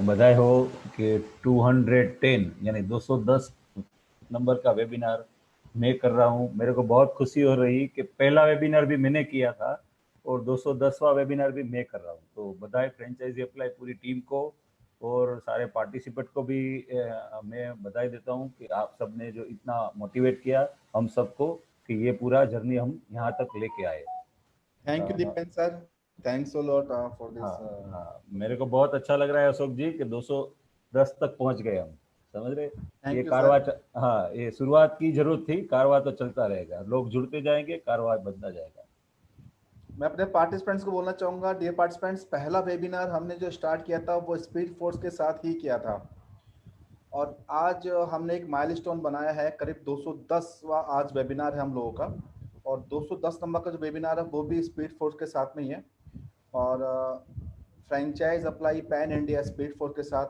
बधाई हो कि 210 यानी 210 नंबर का वेबिनार मैं कर रहा हूँ। मेरे को बहुत खुशी हो रही कि पहला वेबिनार भी मैंने किया था और 210वां वेबिनार भी मैं कर रहा हूँ। तो बधाई फ्रेंचाइजी अप्लाई पूरी टीम को और सारे पार्टिसिपेंट को भी मैं बधाई देता हूँ कि आप सब ने जो इतना मोटिवेट किया हम सबको कि ये पूरा जर्नी हम यहाँ तक लेके आए। Thank you, a, Dipen sir. Thanks a lot for हाँ this. हाँ, मेरे को बहुत अच्छा लग रहा है अशोक जी कि 210 तक पहुंच गए हम। समझ रहे, ये Thank you, कारवा sir. हाँ, ये शुरुआत की जरूरत थी, कारवा तो चलता रहेगा, लोग जुड़ते जाएंगे, कारवा बनता जाएगा। मैं अपने पार्टिसिपेंट्स को बोलना चाहूँगा, डियर पार्टिसिपेंट्स, पहला वेबिनार हमने जो स्टार्ट किया था वो स्पीड फोर्स के साथ ही किया था। और आज हमने एक माइलस्टोन बनाया है, करीब 210वां आज वेबिनार है हम लोगों का। और 210 नंबर का जो वेबिनार है वो भी स्पीड फोर्स के साथ में ही है। और franchise apply pan India speed force के साथ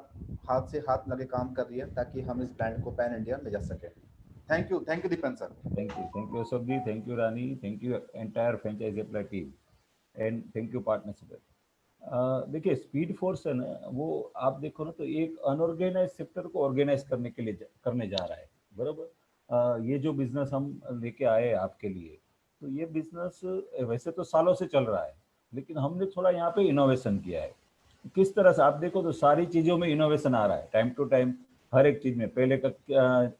हाथ से हाथ लगे काम कर रही है ताकि हम इस ब्रांड को पैन इंडिया ले जा सके। Thank you Deepan sir. Thank you Ashok ji, thank you Rani, thank you entire franchise apply team and thank you partnership. देखिए स्पीड फोर्स है ना, वो आप देखो ना तो एक अनऑर्गेनाइज सेक्टर को ऑर्गेनाइज करने के लिए करने जा रहा है। बराबर। ये जो बिजनेस हम लेके आए हैं आपके लिए, तो ये बिजनेस वैसे तो सालों से चल रहा है, लेकिन हमने थोड़ा यहाँ पे इनोवेशन किया है। किस तरह से आप देखो तो सारी चीज़ों में इनोवेशन आ रहा है टाइम टू टाइम। हर एक चीज़ में पहले का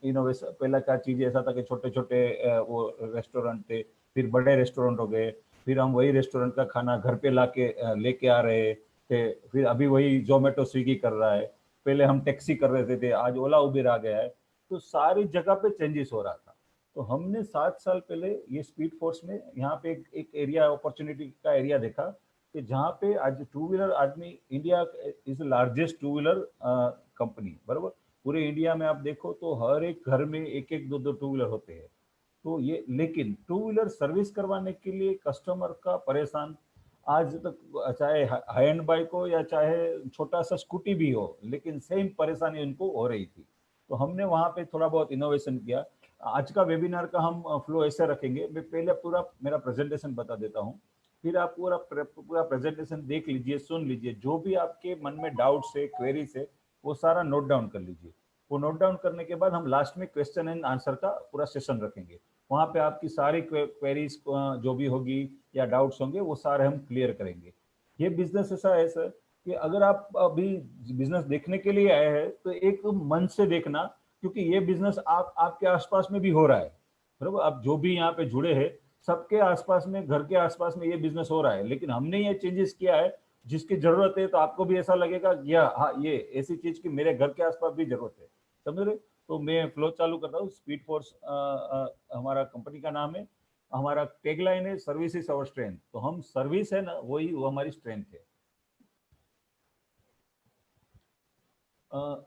इनोवेशन, पहला क्या चीज़ ऐसा था कि छोटे छोटे वो रेस्टोरेंट थे, फिर बड़े रेस्टोरेंट हो गए, फिर हम वही रेस्टोरेंट का खाना घर पे लाके लेके आ रहे थे, फिर अभी वही जोमेटो स्विगी कर रहा है, पहले हम टैक्सी कर रहे थे, आज ओला उबेर आ गया है। तो सारी जगह पे चेंजेस हो रहा था। तो हमने 7 साल पहले ये स्पीड फोर्स में यहाँ पे एक एरिया, अपॉर्चुनिटी का एरिया देखा कि जहाँ पे आज टू व्हीलर आदमी, India is largest two wheeler company. बराबर। पूरे इंडिया में आप देखो तो हर एक घर में एक एक दो दो टू व्हीलर होते हैं। तो ये लेकिन टू व्हीलर सर्विस करवाने के लिए कस्टमर का परेशान आज तक, चाहे हाई एंड बाइक हो या चाहे छोटा सा स्कूटी भी हो, लेकिन सेम परेशानी उनको हो रही थी। तो हमने वहाँ पे थोड़ा बहुत इनोवेशन किया। आज का वेबिनार का हम फ्लो ऐसे रखेंगे, मैं पहले पूरा मेरा प्रेजेंटेशन बता देता हूँ, फिर आप पूरा प्रेजेंटेशन देख लीजिए, सुन लीजिए, जो भी आपके मन में डाउट्स है, क्वेरीज है, वो सारा नोट डाउन कर लीजिए। वो नोट डाउन करने के बाद हम लास्ट में क्वेश्चन एंड आंसर का पूरा सेशन रखेंगे। वहाँ पे आपकी सारी क्वेरीज जो भी होगी या डाउट्स होंगे वो सारे हम क्लियर करेंगे। ये बिजनेस ऐसा है सर कि अगर आप अभी बिजनेस देखने के लिए आए हैं तो एक मन से देखना, क्योंकि ये बिजनेस आप आपके आसपास में भी हो रहा है। बराबर। आप जो भी यहाँ पे जुड़े हैं, सबके आसपास में, घर के आसपास में ये बिजनेस हो रहा है, लेकिन हमने ये चेंजेस किया है जिसकी जरूरत है। तो आपको भी ऐसा लगेगा कि हाँ, ये ऐसी चीज की मेरे घर के आसपास भी जरूरत है। समझ रहे। तो मैं फ्लो चालू करता हूँ। स्पीड फोर्स हमारा कंपनी का नाम है। हमारा टैगलाइन है सर्विस इज आवर स्ट्रेंथ। तो हम सर्विस है ना, वही वो हमारी स्ट्रेंथ है।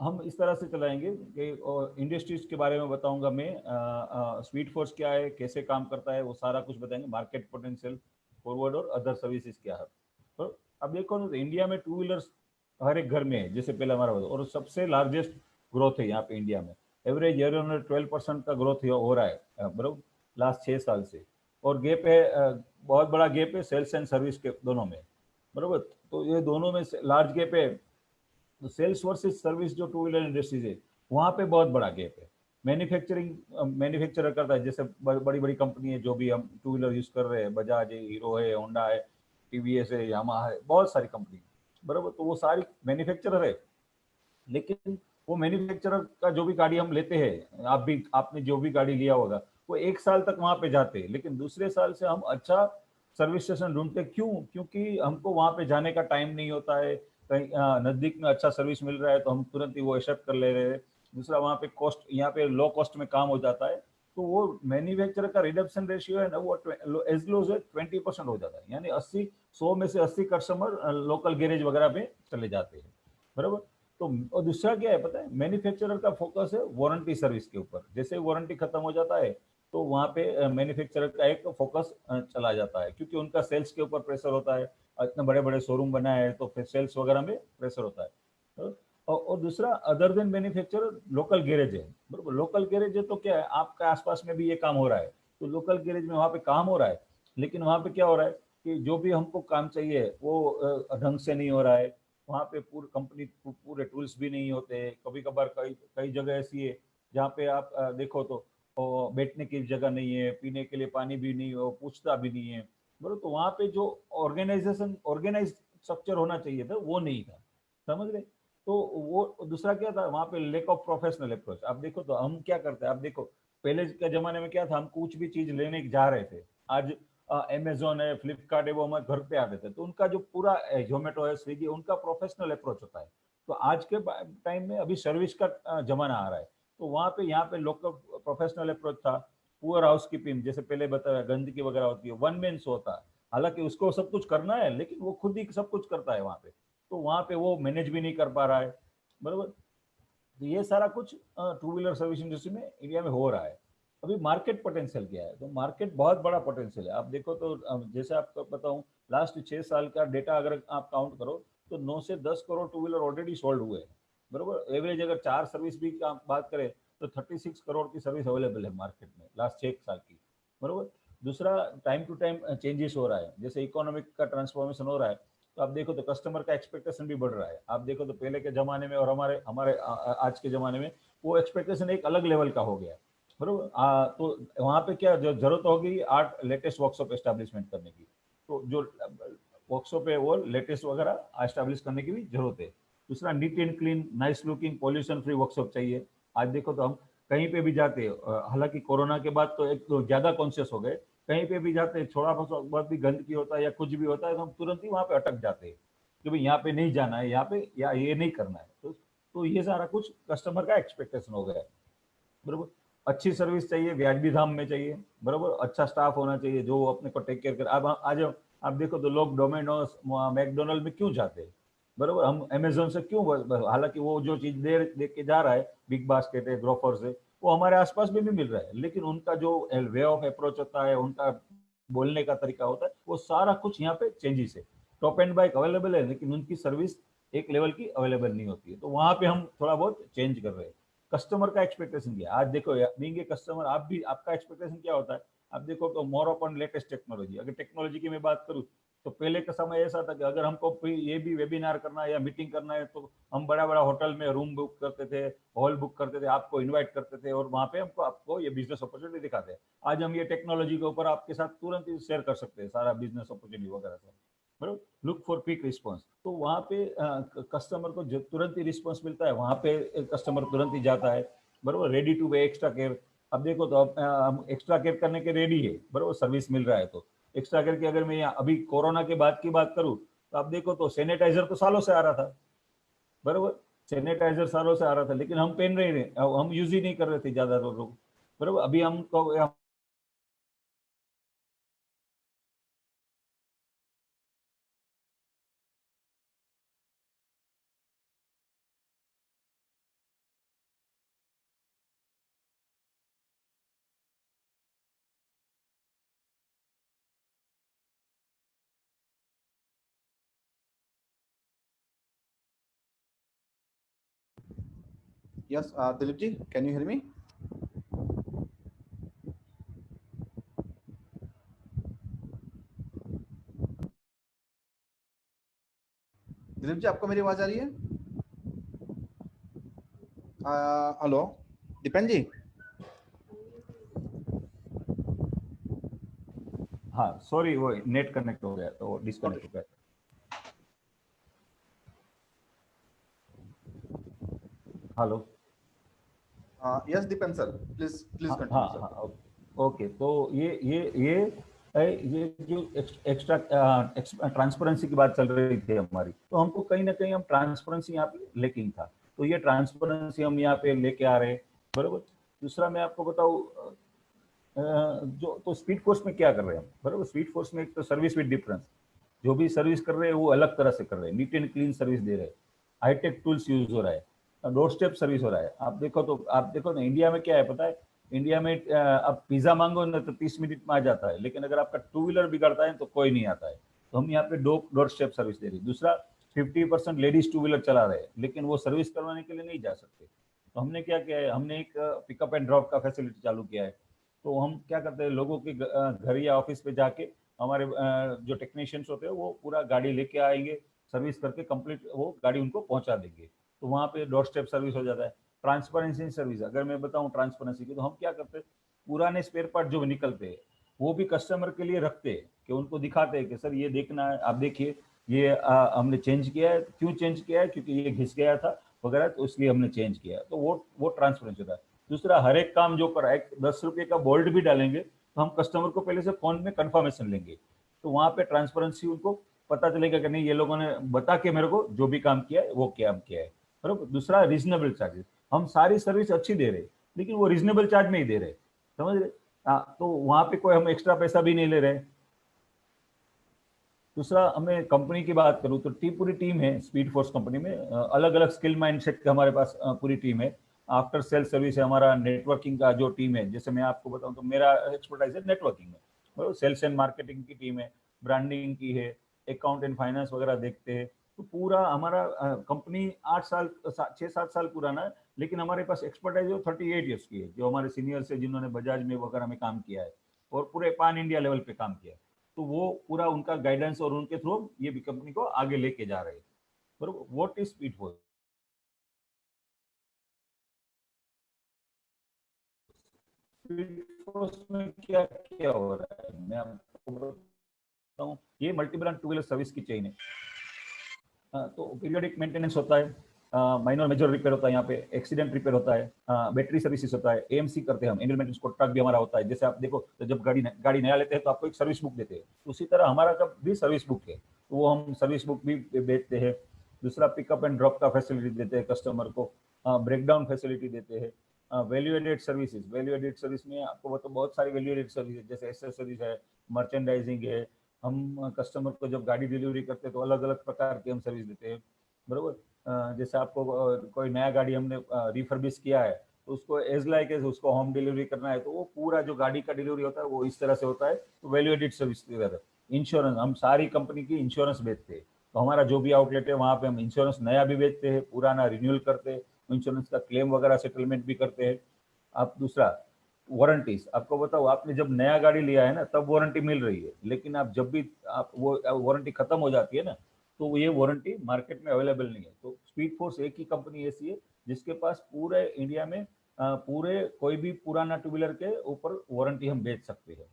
हम इस तरह से चलाएंगे कि इंडस्ट्रीज के बारे में बताऊंगा मैं, स्पीड फोर्स क्या है, कैसे काम करता है, वो सारा कुछ बताएंगे, मार्केट पोटेंशियल, फॉरवर्ड और अदर सर्विसेज क्या है। तो अब देखो ना, तो इंडिया में टू व्हीलर्स हर एक घर में है, जैसे पहले हमारा होता, और सबसे लार्जेस्ट ग्रोथ है यहाँ पे इंडिया में। एवरेज ईयर ऑन 12% का ग्रोथ हो रहा है, बराबर, लास्ट 6 साल से। और गैप है, बहुत बड़ा गैप है सेल्स एंड सर्विस के दोनों में। बराबर। तो ये दोनों में लार्ज गैप है। तो सेल्स वर्सेस सर्विस जो टू व्हीलर इंडस्ट्रीज है, वहाँ पे बहुत बड़ा गैप है। मैन्युफैक्चरिंग, मैन्युफैक्चरर करता है, जैसे बड़ी बड़ी कंपनी है जो भी हम टू व्हीलर यूज कर रहे हैं, बजाज है, हीरो है, होंडा है, टीवीएस है, यामाहा है, बहुत सारी कंपनी। बराबर। तो वो सारी मैन्युफैक्चरर है, लेकिन वो मैन्युफैक्चरर का जो भी गाड़ी हम लेते हैं, आपने जो भी गाड़ी लिया होगा, वो 1 साल तक वहां पे जाते हैं, लेकिन दूसरे साल से हम अच्छा सर्विस स्टेशन ढूंढते। क्यों? क्योंकि हमको वहां पे जाने का टाइम नहीं होता है। कहीं नजदीक में अच्छा सर्विस मिल रहा है तो हम तुरंत ही वो एक्सेप्ट कर ले रहे हैं। दूसरा, वहाँ पे कॉस्ट, यहाँ पे लो कॉस्ट में काम हो जाता है। तो वो मैन्युफैक्चरर का रिडक्शन रेशियो है ना, वो एज लो से 20% हो जाता है, यानी 100 में से 80 कस्टमर लोकल गैरेज वगैरह पे चले जाते हैं। बराबर। तो और दूसरा क्या है पता है, मैन्युफैक्चरर का फोकस है वारंटी सर्विस के ऊपर। जैसे वारंटी खत्म हो जाता है तो वहाँ पे मैन्युफैक्चरर का एक फोकस चला जाता है, क्योंकि उनका सेल्स के ऊपर प्रेशर होता है। इतने बड़े बड़े शोरूम बनाए हैं तो फिर सेल्स वगैरह में प्रेशर होता है। और दूसरा, other than manufacturer, local garage है। बरोबर। लोकल गैरेज है तो क्या है, आपका आसपास में भी ये काम हो रहा है, तो लोकल गैरेज में वहाँ पे काम हो रहा है, लेकिन वहाँ पे क्या हो रहा है कि जो भी हमको काम चाहिए वो ढंग से नहीं हो रहा है। वहाँ पे पूरी कंपनी पूरे टूल्स भी नहीं होते, कभी कभार कई कई जगह ऐसी है जहाँ पे आप देखो तो बैठने की जगह नहीं है, पीने के लिए पानी भी नहीं, वो पूछता भी नहीं है, बरोबर। तो वहाँ पे जो ऑर्गेनाइज स्ट्रक्चर होना चाहिए था वो नहीं था, समझ रहे। तो वो दूसरा क्या था, वहाँ पे लेक ऑफ प्रोफेशनल अप्रोच। आप देखो तो हम क्या करते हैं, आप देखो पहले के जमाने में क्या था, हम कुछ भी चीज लेने जा रहे थे, आज अमेजोन है, फ्लिपकार्ट है, वो हमारे घर पे आते थे, तो उनका जो पूरा जोमेटो है, स्विगी, उनका प्रोफेशनल अप्रोच होता है। तो आज के टाइम में अभी सर्विस का जमाना आ रहा है, तो वहाँ पे यहाँ पे लोकल प्रोफेशनल अप्रोच था। पुअर हाउस कीपिंग, जैसे पहले बताया, गंदगी वगैरह होती है, वन मैन शो होता है, हालांकि उसको सब कुछ करना है लेकिन वो खुद ही सब कुछ करता है वहाँ पे, तो वहाँ पे वो मैनेज भी नहीं कर पा रहा है, बरोबर। तो ये सारा कुछ टू व्हीलर सर्विस इंडस्ट्री में इंडिया में हो रहा है। अभी मार्केट पोटेंशियल क्या है, तो मार्केट बहुत बड़ा पोटेंशियल है। आप देखो तो जैसे आपको बताऊं, लास्ट 6 साल का डेटा अगर आप काउंट करो तो 9 से 10 crore two wheeler already sold हुए हैं, बरोबर। एवरेज अगर 4 सर्विस भी का बात करें तो 36 करोड़ की सर्विस अवेलेबल है मार्केट में लास्ट 6 साल की, बरोबर। दूसरा, टाइम टू टाइम चेंजेस हो रहा है, जैसे इकोनॉमिक का ट्रांसफॉर्मेशन हो रहा है, तो आप देखो तो कस्टमर का एक्सपेक्टेशन भी बढ़ रहा है। आप देखो तो पहले के जमाने में और हमारे हमारे आज के जमाने में वो एक्सपेक्टेशन एक अलग लेवल का हो गया, बरोबर। तो वहाँ पे क्या जो जरूरत होगी, आर्ट लेटेस्ट वर्कशॉप एस्टेब्लिशमेंट करने की, तो जो वर्कशॉप है वो लेटेस्ट वगैरह एस्टेब्लिश करने की भी जरूरत है। दूसरा, neat and clean, nice looking, pollution free workshop चाहिए। आज देखो तो हम कहीं पे भी जाते हैं, हालांकि कोरोना के बाद तो एक तो ज्यादा कॉन्शियस हो गए, कहीं पे भी जाते हैं, थोड़ा बहुत भी गंदगी होता है या कुछ भी होता है तो हम तुरंत ही वहां पे अटक जाते हैं कि भाई यहाँ पे नहीं जाना है, यहाँ पे या ये नहीं करना है। तो ये सारा कुछ कस्टमर का एक्सपेक्टेशन हो गया है, बरोबर। अच्छी सर्विस चाहिए, व्याजबी दाम में चाहिए, बरोबर। अच्छा स्टाफ होना चाहिए जो अपने को टेक केयर करे। अब आज आप देखो तो लोग डोमिनोज, मैकडोनल्ड में क्यों जाते हैं, बरोबर। हम अमेजोन से क्यों, हालांकि वो जो चीज दे के जा रहा है, बिग बास्केट है, ग्रोफर्स है, वो हमारे आसपास में भी मिल रहा है, लेकिन उनका जो वे ऑफ अप्रोच होता है, उनका बोलने का तरीका होता है, वो सारा कुछ यहाँ पे चेंजेस है। टॉप एंड बाइक अवेलेबल है लेकिन उनकी सर्विस एक लेवल की अवेलेबल नहीं होती है, तो वहां पे हम थोड़ा बहुत चेंज कर रहे हैं। कस्टमर का एक्सपेक्टेशन क्या है, आज देखो बीइंग ए कस्टमर, आप भी, आपका एक्सपेक्टेशन क्या होता है। आप देखो तो मोर ऑन लेटेस्ट टेक्नोलॉजी, अगर टेक्नोलॉजी की मैं बात करूँ तो पहले का समय ऐसा था कि अगर हमको ये भी वेबिनार करना है या मीटिंग करना है तो हम बड़ा बड़ा होटल में रूम बुक करते थे, हॉल बुक करते थे, आपको इनवाइट करते थे और वहां पे हमको आपको ये बिजनेस अपॉर्चुनिटी दिखाते हैं। आज हम ये टेक्नोलॉजी के ऊपर आपके साथ तुरंत ही शेयर कर सकते हैं सारा बिजनेस अपॉर्चुनिटी वगैरह सब, बरोबर। लुक फॉर क्विक रिस्पॉन्स, तो वहाँ पे कस्टमर को जो तुरंत ही रिस्पॉन्स मिलता है, वहाँ पे कस्टमर तुरंत ही जाता है, बरोबर। रेडी टू पे एक्स्ट्रा केयर। अब देखो तो अब हम एक्स्ट्रा केयर करने के रेडी है, बरोबर, सर्विस मिल रहा है तो एक्स्ट्रा केयर की। अगर मैं यहाँ अभी कोरोना के बाद की बात करूँ तो आप देखो तो सैनिटाइजर तो सालों से आ रहा था, बरोबर। सैनिटाइजर सालों से आ रहा था लेकिन हम पहन रहे थे, हम यूज ही नहीं कर रहे थे ज्यादा लोग, बरोबर। अभी हम yes Dilip ji, can you hear me? Dilip ji, आपको मेरी आवाज आ रही है? हेलो दीपेन जी। हाँ सॉरी, वो नेट कनेक्ट हो गया तो वो डिस्कनेक्ट हो गया। Hello. Yes Dipen sir, please please हाँ हाँ कंटिन्यू सर। हाँ, ओके। तो ये जो एक्स्ट्रा ट्रांसपेरेंसी की बात चल रही थी हमारी, तो हमको कहीं ना कहीं हम ट्रांसपेरेंसी यहाँ पे लेकिन था, तो ये ट्रांसपेरेंसी हम यहाँ पे लेके आ रहे हैं, बरोबर। दूसरा मैं आपको बताऊँ, जो तो स्पीड फोर्स में क्या कर रहे हैं हम, बरोबर। स्पीड फोर्स में एक तो सर्विस विद डिफरेंस, जो भी सर्विस कर रहे हैं वो अलग तरह से कर रहे हैं, नीट एंड क्लीन सर्विस दे रहे हैं, हाईटेक टूल्स यूज हो रहा है, डोर स्टेप सर्विस हो रहा है। आप देखो ना इंडिया में क्या है पता है, इंडिया में आप पिज्जा मांगो ना तो 30 मिनट में आ जाता है, लेकिन अगर आपका टू व्हीलर बिगड़ता है तो कोई नहीं आता है। तो हम यहाँ पे डोर स्टेप सर्विस दे रही है। दूसरा, 50% लेडीज टू व्हीलर चला रहे हैं लेकिन वो सर्विस करवाने के लिए नहीं जा सकते, तो हमने क्या किया है, हमने एक पिकअप एंड ड्रॉप का फैसिलिटी चालू किया है। तो हम क्या करते हैं, लोगों के घर या ऑफिस पे जाके हमारे जो टेक्नीशियंस होते हैं वो पूरा गाड़ी लेके आएंगे, सर्विस करके कंप्लीट वो गाड़ी उनको पहुंचा देंगे। तो वहाँ पे डोर स्टेप सर्विस हो जाता है। ट्रांसपेरेंसी सर्विस, अगर मैं बताऊँ ट्रांसपेरेंसी की, तो हम क्या करते हैं, पुराने स्पेयर पार्ट जो निकलते हैं वो भी कस्टमर के लिए रखते हैं, कि उनको दिखाते हैं कि सर ये देखना है, आप देखिए ये हमने चेंज किया है, क्यों चेंज किया है, क्योंकि ये घिस गया था वगैरह, तो इसलिए हमने चेंज किया। तो वो ट्रांसपेरेंसी होता है। दूसरा, हर एक काम जो कर, एक 10 रुपये का बोल्ट भी डालेंगे तो हम कस्टमर को पहले से फोन में कंफर्मेशन लेंगे, तो वहाँ पे ट्रांसपेरेंसी उनको पता चलेगा कि नहीं, ये लोगों ने बता के मेरे को जो भी काम किया है वो काम किया है, बरोबर। दूसरा, रीजनेबल चार्जेस, हम सारी सर्विस अच्छी दे रहे लेकिन वो रीजनेबल चार्ज में ही दे रहे, समझ रहे। तो वहाँ पे कोई हम एक्स्ट्रा पैसा भी नहीं ले रहे। दूसरा, हमें कंपनी की बात करूँ तो पूरी टीम है स्पीड फोर्स कंपनी में, अलग अलग स्किल माइंडसेट के हमारे पास पूरी टीम है। आफ्टर सेल सर्विस है हमारा, नेटवर्किंग का जो टीम है, जैसे मैं आपको बताऊं तो मेरा एक्सपर्टाइज है नेटवर्किंग में, बराबर। सेल्स एंड मार्केटिंग की टीम है, ब्रांडिंग की है, अकाउंट एंड फाइनेंस वगैरह देखते हैं। तो पूरा हमारा कंपनी 8 साल 6-7 साल पुराना है, लेकिन हमारे पास एक्सपर्टाइज जो 38 ईयर्स की है, जो हमारे सीनियर्स है जिन्होंने बजाज में वगैरह में काम किया है और पूरे पान इंडिया लेवल पे काम किया है। तो वो पूरा उनका गाइडेंस और उनके थ्रू ये भी कंपनी को आगे लेके जा रहे हैं, बरोबर। What is speed force? Speed force में क्या क्या हो रहा है मैं आपको बताता हूँ। ये multi brand two wheeler service की चेन है। तो पीरियोडिक मेंटेनेंस होता है, माइनर मेजर रिपेयर होता है, यहाँ पे एक्सीडेंट रिपेयर होता है, बैटरी सर्विसेज होता है, एएमसी करते हैं हम, एनुअल मेंटेनेंस कॉन्ट्रैक्ट भी हमारा होता है। जैसे आप देखो, तो जब गाड़ी नया लेते हैं तो आपको एक सर्विस बुक देते हैं, उसी तरह हमारा का भी सर्विस बुक है, तो वो हम सर्विस बुक भी बेचते हैं। दूसरा, पिकअप एंड ड्रॉप का फैसिलिटी देते हैं कस्टमर को, ब्रेकडाउन फैसिलिटी देते हैं। Value added services, value added service में आपको तो बहुत सारी वैल्यू एडेड सर्विस है, जैसे एसेसरीज है, मर्चेंडाइजिंग है। हम कस्टमर को जब गाड़ी डिलीवरी करते हैं तो अलग अलग प्रकार की हम सर्विस देते हैं, बरोबर। जैसे आपको कोई नया गाड़ी हमने रिफर्बिश किया है, तो उसको एज लाइक एज उसको होम डिलीवरी करना है, तो वो पूरा जो गाड़ी का डिलीवरी होता है वो इस तरह से होता है, तो वैल्यू एडिड सर्विस की तरह। इंश्योरेंस, हम सारी कंपनी की इंश्योरेंस बेचते हैं, तो हमारा जो भी आउटलेट है वहाँ पे हम इंश्योरेंस नया भी बेचते हैं, पुराना रिन्यूअल करते हैं, इंश्योरेंस का क्लेम वगैरह सेटलमेंट भी करते हैं। आप दूसरा, वारंटीज, आपको बताओ, आपने जब नया गाड़ी लिया है ना तब वारंटी मिल रही है, लेकिन आप जब भी आप वो वारंटी खत्म हो जाती है ना, तो ये वारंटी मार्केट में अवेलेबल नहीं है। तो स्पीड फोर्स एक ही कंपनी ऐसी है जिसके पास पूरे इंडिया में पूरे कोई भी पुराना टू व्हीलर के ऊपर वारंटी हम बेच सकते हैं,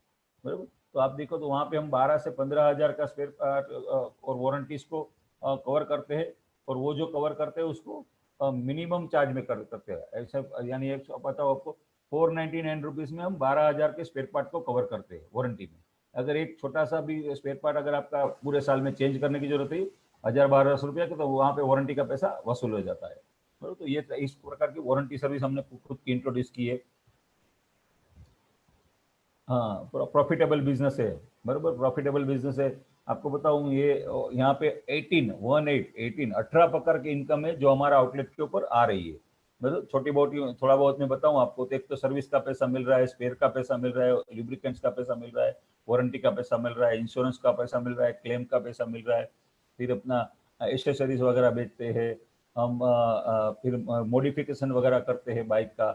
बराबर। तो आप देखो तो वहाँ पे हम 12 से 15 हज़ार का स्पेयर पार्ट और वारंटीज को कवर करते हैं, और वो जो कवर करते हैं उसको मिनिमम चार्ज में करते हैं, ऐसा यानी एक बताओ आपको, 499 रुपीज़ में हम 12 हज़ार के स्पेयर पार्ट को कवर करते हैं वारंटी में। अगर एक छोटा सा भी स्पेयर पार्ट अगर आपका पूरे साल में चेंज करने की जरूरत है 1000-1200 रुपया का, तो वहाँ पे वारंटी का पैसा वसूल हो जाता है, तो ये इस प्रकार की वारंटी सर्विस हमने खुद की इंट्रोड्यूस की है। हाँ, प्रॉफिटेबल बिजनेस है, बराबर, प्रॉफिटेबल बिजनेस है। आपको बताऊं, ये यहाँ पे 18 प्रकार की इनकम है जो हमारा आउटलेट के ऊपर आ रही है। मतलब छोटी बहुत, थोड़ा बहुत मैं बताऊं आपको, तो एक तो सर्विस का पैसा मिल रहा है, स्पेयर का पैसा मिल रहा है, लुब्रिकेंट्स का पैसा मिल रहा है, वारंटी का पैसा मिल रहा है, इंश्योरेंस का पैसा मिल रहा है, क्लेम का पैसा मिल रहा है। फिर अपना एसेसरीज वगैरह बेचते हैं हम, फिर मॉडिफिकेशन वगैरह करते हैं बाइक का।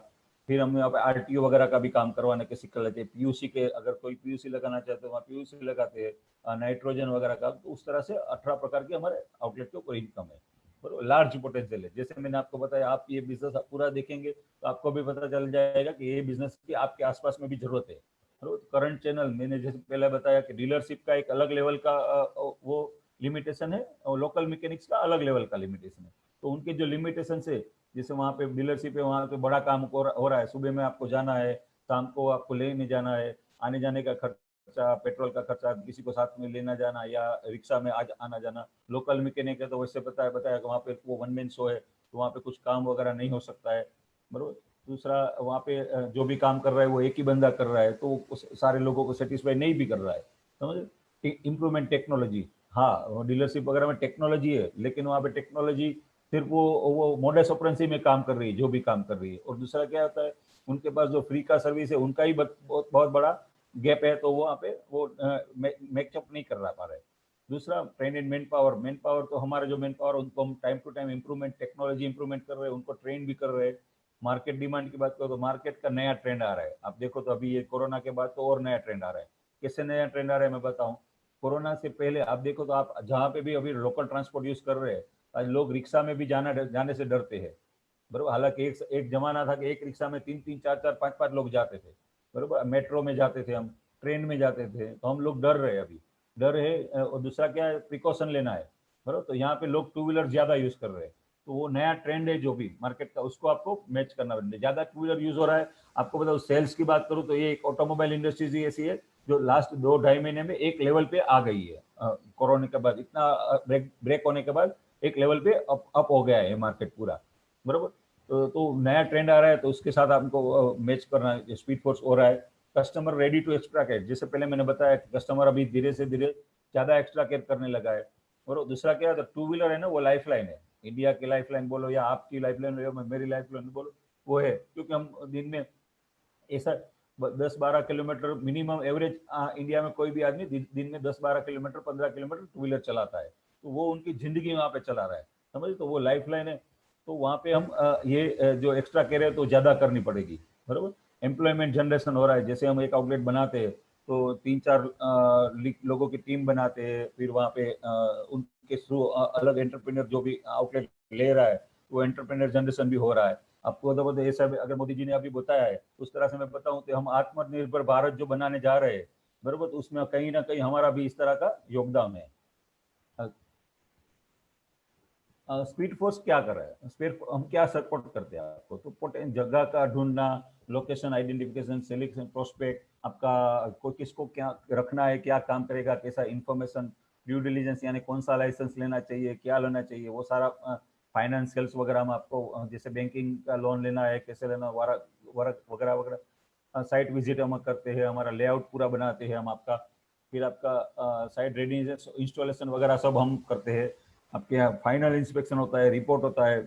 फिर हम यहाँ पे आरटीओ वगैरह का भी काम करवाने के सिक्के लेते हैं, पीयूसी के, अगर कोई पीयूसी लगाना चाहते हो वहाँ पीयूसी लगाते हैं, नाइट्रोजन वगैरह का। तो उस तरह से 18 प्रकार के हमारे आउटलेट के ऊपर इनकम है, और लार्ज पोटेंशियल है। जैसे मैंने आपको बताया, आप ये बिजनेस पूरा देखेंगे तो आपको भी पता चल जाएगा कि ये बिजनेस की आपके आसपास में भी जरूरत है। करंट चैनल मैंने जैसे पहले बताया कि डीलरशिप का एक अलग लेवल का वो लिमिटेशन है, और लोकल मैकेनिक्स का अलग लेवल का लिमिटेशन है। तो उनके जो लिमिटेशन है, जैसे वहाँ पे डीलरशिप है, वहाँ पे बड़ा काम हो रहा है, सुबह में आपको जाना है, शाम को आपको लेने जाना है, आने जाने का खर्चा, पेट्रोल का खर्चा, किसी को साथ में लेना जाना या रिक्शा में आज आना जाना। लोकल मैकेनिक है तो वैसे बताया कि वहाँ पे वो वन मैन शो है, तो वहाँ पे कुछ काम वगैरह नहीं हो सकता है, बरोबर। दूसरा, वहाँ पे जो भी काम कर रहा है वो एक ही बंदा कर रहा है, तो सारे लोगों को सेटिस्फाई नहीं भी कर रहा है, समझ। इम्प्रूवमेंट टेक्नोलॉजी, हाँ, डीलरशिप वगैरह में टेक्नोलॉजी है, लेकिन वहाँ पे टेक्नोलॉजी सिर्फ वो मोडस ऑपरेंसी में काम कर रही है, जो भी काम कर रही है। और दूसरा क्या होता है, उनके पास जो फ्री का सर्विस है उनका ही बहुत बड़ा गैप है, तो वहाँ पे वो मेकअप नहीं कर पा रहे। दूसरा, ट्रेन मैन पावर, तो हमारा जो मैन पावर उनको हम time to time improvement, technology improvement कर रहे हैं, उनको ट्रेन भी कर रहे हैं। मार्केट डिमांड की बात करो तो मार्केट का नया ट्रेंड आ रहा है, आप देखो तो अभी ये कोरोना के बाद तो और नया ट्रेंड आ रहा है। कैसे नया ट्रेंड आ रहा है मैं बताऊं। कोरोना से पहले आप देखो तो आप जहाँ पे भी अभी लोकल ट्रांसपोर्ट यूज कर रहे हैं, आज लोग रिक्शा में भी जाने से डरते हैं, बरोबर। हालांकि एक जमाना था कि एक रिक्शा में 3-3, 4-4, 5-5 लोग जाते थे, बरोबर। मेट्रो में जाते थे हम, ट्रेन में जाते थे, तो हम लोग डर रहे हैं अभी, डर है। और दूसरा क्या है, प्रिकॉशन लेना है, बरोबर। तो यहाँ पे लोग टू व्हीलर ज्यादा यूज कर रहे हैं, तो वो नया ट्रेंड है जो भी मार्केट का, उसको आपको मैच करना पड़ेगा। ज्यादा टू व्हीलर यूज हो रहा है। आपको बताओ सेल्स की बात करूँ तो ये एक ऑटोमोबाइल इंडस्ट्रीज ही ऐसी है जो लास्ट 2-2.5 महीने में एक लेवल पे आ गई है। कोरोना के बाद इतना ब्रेक होने के बाद एक लेवल पे अप हो गया है मार्केट पूरा, बरोबर। तो नया ट्रेंड आ रहा है, तो उसके साथ आपको मैच करना है। स्पीड फोर्स हो रहा है, customer ready to extra care, जैसे पहले मैंने बताया कि कस्टमर अभी धीरे से धीरे ज्यादा एक्स्ट्रा केयर करने लगा है। और दूसरा क्या है, तो टू व्हीलर है ना, वो लाइफ लाइन है, इंडिया की लाइफ लाइन बोलो या आपकी लाइफ लाइन बोलो, मेरी लाइफ लाइन बोलो, वो है। क्योंकि हम दिन में ऐसा 10-12 किलोमीटर मिनिमम एवरेज, इंडिया में कोई भी आदमी दिन में 10-12 किलोमीटर, 15 किलोमीटर टू व्हीलर चलाता है, तो वो उनकी जिंदगी वहाँ पे चला रहा है, समझ। तो वो लाइफ लाइन है। तो वहाँ पे हम जो एक्स्ट्रा केयर है तो ज्यादा करनी पड़ेगी, बरोबर। एम्प्लॉयमेंट जनरेशन हो रहा है, जैसे हम एक आउटलेट बनाते हैं तो 3-4 लोगों की टीम बनाते हैं, फिर वहाँ पे उनके थ्रू अलग एंटरप्रेन्योर जो भी आउटलेट ले रहा है, वो एंटरप्रेन्योर जनरेशन भी हो रहा है। आपको तो ये सब अगर मोदी जी ने अभी बताया है, उस तरह से मैं बताऊं तो हम आत्मनिर्भर भारत जो बनाने जा रहे हैं, बरोबर, तो उसमें कहीं ना कहीं हमारा भी इस तरह का योगदान है। स्पीड फोर्स क्या कर रहा है, स्पीड हम क्या सपोर्ट करते हैं आपको, तो जगह का ढूंढना, लोकेशन आइडेंटिफिकेशन, सिलेक्शन, प्रोस्पेक्ट, आपका कोई किसको क्या रखना है, क्या काम करेगा, कैसा इंफॉर्मेशन, ड्यू डिलीजेंस यानी कौन सा लाइसेंस लेना चाहिए, क्या लेना चाहिए, वो सारा फाइनेंशियल्स वगैरह हम आपको, जैसे बैंकिंग का लोन लेना है, कैसे लेना, वर्क वगैरह वगैरह, साइट विजिट हम करते हैं, हमारा लेआउट पूरा बनाते हैं हम आपका, फिर आपका साइट रेडीनेस इंस्टॉलेशन वगैरह सब हम करते हैं। आपके यहाँ फाइनल इंस्पेक्शन होता है, रिपोर्ट होता है,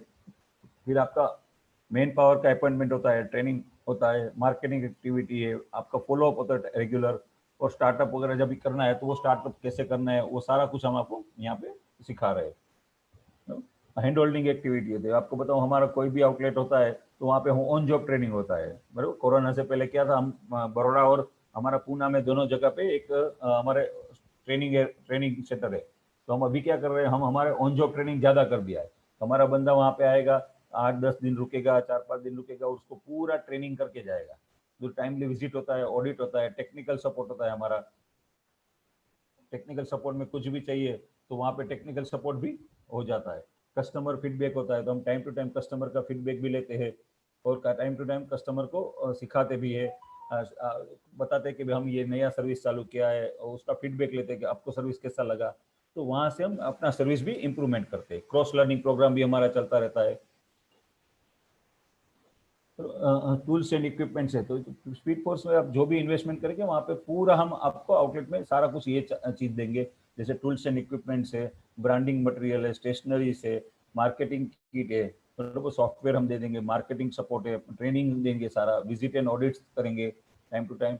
फिर आपका मेन पावर का अपॉइंटमेंट होता है, ट्रेनिंग होता है, मार्केटिंग एक्टिविटी है, आपका फॉलोअप होता है रेगुलर, और स्टार्टअप वगैरह जब भी करना है तो वो स्टार्टअप कैसे करना है, वो सारा कुछ हम आपको यहाँ पे सिखा रहे हैं। हैंड होल्डिंग एक्टिविटी होती है, आपको बताऊँ, हमारा कोई भी आउटलेट होता है तो वहाँ पे ऑन जॉब ट्रेनिंग होता है, बराबर। कोरोना से पहले क्या था, हम बड़ौदा और हमारा पूना में दोनों जगह पे एक हमारे ट्रेनिंग सेंटर है। तो हम अभी क्या कर रहे हैं, हम हमारे ऑन जॉब ट्रेनिंग ज्यादा कर दिया है। हमारा बंदा वहाँ पे आएगा, 8-10 दिन रुकेगा, 4-5 दिन रुकेगा, उसको पूरा ट्रेनिंग करके जाएगा। जो टाइमली विजिट होता है, ऑडिट होता है, टेक्निकल सपोर्ट होता है हमारा। टेक्निकल सपोर्ट में कुछ भी चाहिए तो वहाँ पे टेक्निकल सपोर्ट भी हो जाता है। कस्टमर फीडबैक होता है, तो हम टाइम टू टाइम कस्टमर का फीडबैक भी लेते हैं, और टाइम टू टाइम कस्टमर को सिखाते भी है, बताते हैं कि हम ये नया सर्विस चालू किया है, और उसका फीडबैक लेते हैं कि आपको सर्विस कैसा लगा। तो वहाँ से हम अपना सर्विस भी इम्प्रूवमेंट करते हैं। क्रॉस लर्निंग प्रोग्राम भी हमारा चलता रहता है। टूल्स एंड इक्विपमेंट्स है, तो स्पीड फोर्स में आप जो भी इन्वेस्टमेंट करेंगे वहाँ पे पूरा हम आपको आउटलेट में सारा कुछ ये चीज देंगे। जैसे टूल्स एंड इक्विपमेंट्स है, ब्रांडिंग मटेरियल है, स्टेशनरी है, मार्केटिंग किट है, तो सॉफ्टवेयर हम दे देंगे, मार्केटिंग सपोर्ट है, ट्रेनिंग देंगे, सारा विजिट एंड ऑडिट्स करेंगे टाइम टू टाइम।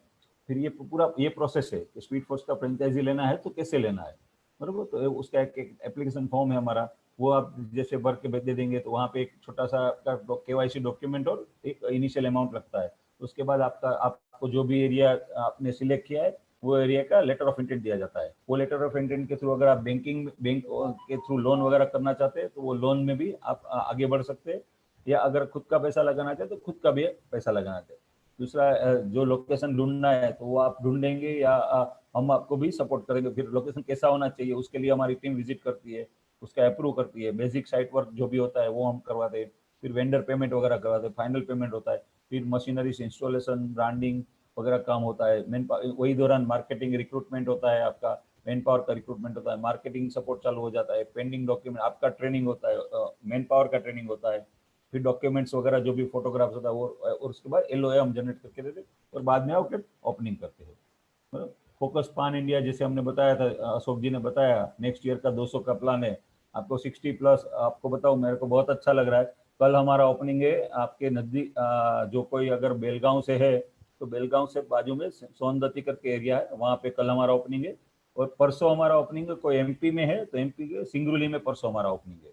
फिर ये पूरा ये प्रोसेस है कि स्पीड फोर्स का फ्रेंचाइजी लेना है तो कैसे लेना है, बरोबर। तो उसका एक एप्लीकेशन फॉर्म है हमारा, वो आप जैसे भर के दे देंगे, तो वहाँ पे एक छोटा सा केवाईसी डॉक्यूमेंट और एक इनिशियल अमाउंट लगता है। उसके बाद आपको जो भी एरिया आपने सिलेक्ट किया है, वो एरिया का लेटर ऑफ इंटेंट दिया जाता है। वो लेटर ऑफ इंटेंट के थ्रू अगर आप बैंक के थ्रू लोन वगैरह करना चाहते हैं तो वो लोन में भी आप आगे बढ़ सकते हैं, या अगर खुद का पैसा लगाना चाहते तो खुद का भी पैसा लगाना चाहते। दूसरा, जो लोकेशन ढूंढना है तो वो आप ढूंढेंगे, या हम आपको भी सपोर्ट करेंगे। फिर लोकेशन कैसा होना चाहिए उसके लिए हमारी टीम विजिट करती है, उसका अप्रूव करती है, बेसिक साइट वर्क जो भी होता है वो हम करवाते हैं, फिर वेंडर पेमेंट वगैरह करवाते हैं, फाइनल पेमेंट होता है, फिर मशीनरी से इंस्टॉलेशन, ब्रांडिंग वगैरह काम होता है। वही दौरान मार्केटिंग रिक्रूटमेंट होता है आपका, मैन पावर का रिक्रूटमेंट होता है, मार्केटिंग सपोर्ट चालू हो जाता है, पेंडिंग डॉक्यूमेंट आपका ट्रेनिंग होता है, मैन पावर का ट्रेनिंग होता है, फिर डॉक्यूमेंट्स वगैरह जो भी फोटोग्राफ्स होता है वो, और उसके बाद एलओए हम जनरेट करके देते हैं, और बाद में आउटलेट ओपनिंग करते हैं, मतलब। फोकस पान इंडिया जैसे हमने बताया था, अशोक जी ने बताया, नेक्स्ट ईयर का 200 का प्लान है, आपको 60+। आपको बताऊं, मेरे को बहुत अच्छा लग रहा है। कल हमारा ओपनिंग है आपके नजदीक, जो कोई अगर बेलगांव से है तो बेलगांव से बाजू में सोनदती करके एरिया है, वहाँ पे कल हमारा ओपनिंग है। और परसों हमारा ओपनिंग है, कोई एमपी में है तो एमपी के सिंगरौली में परसों हमारा ओपनिंग है,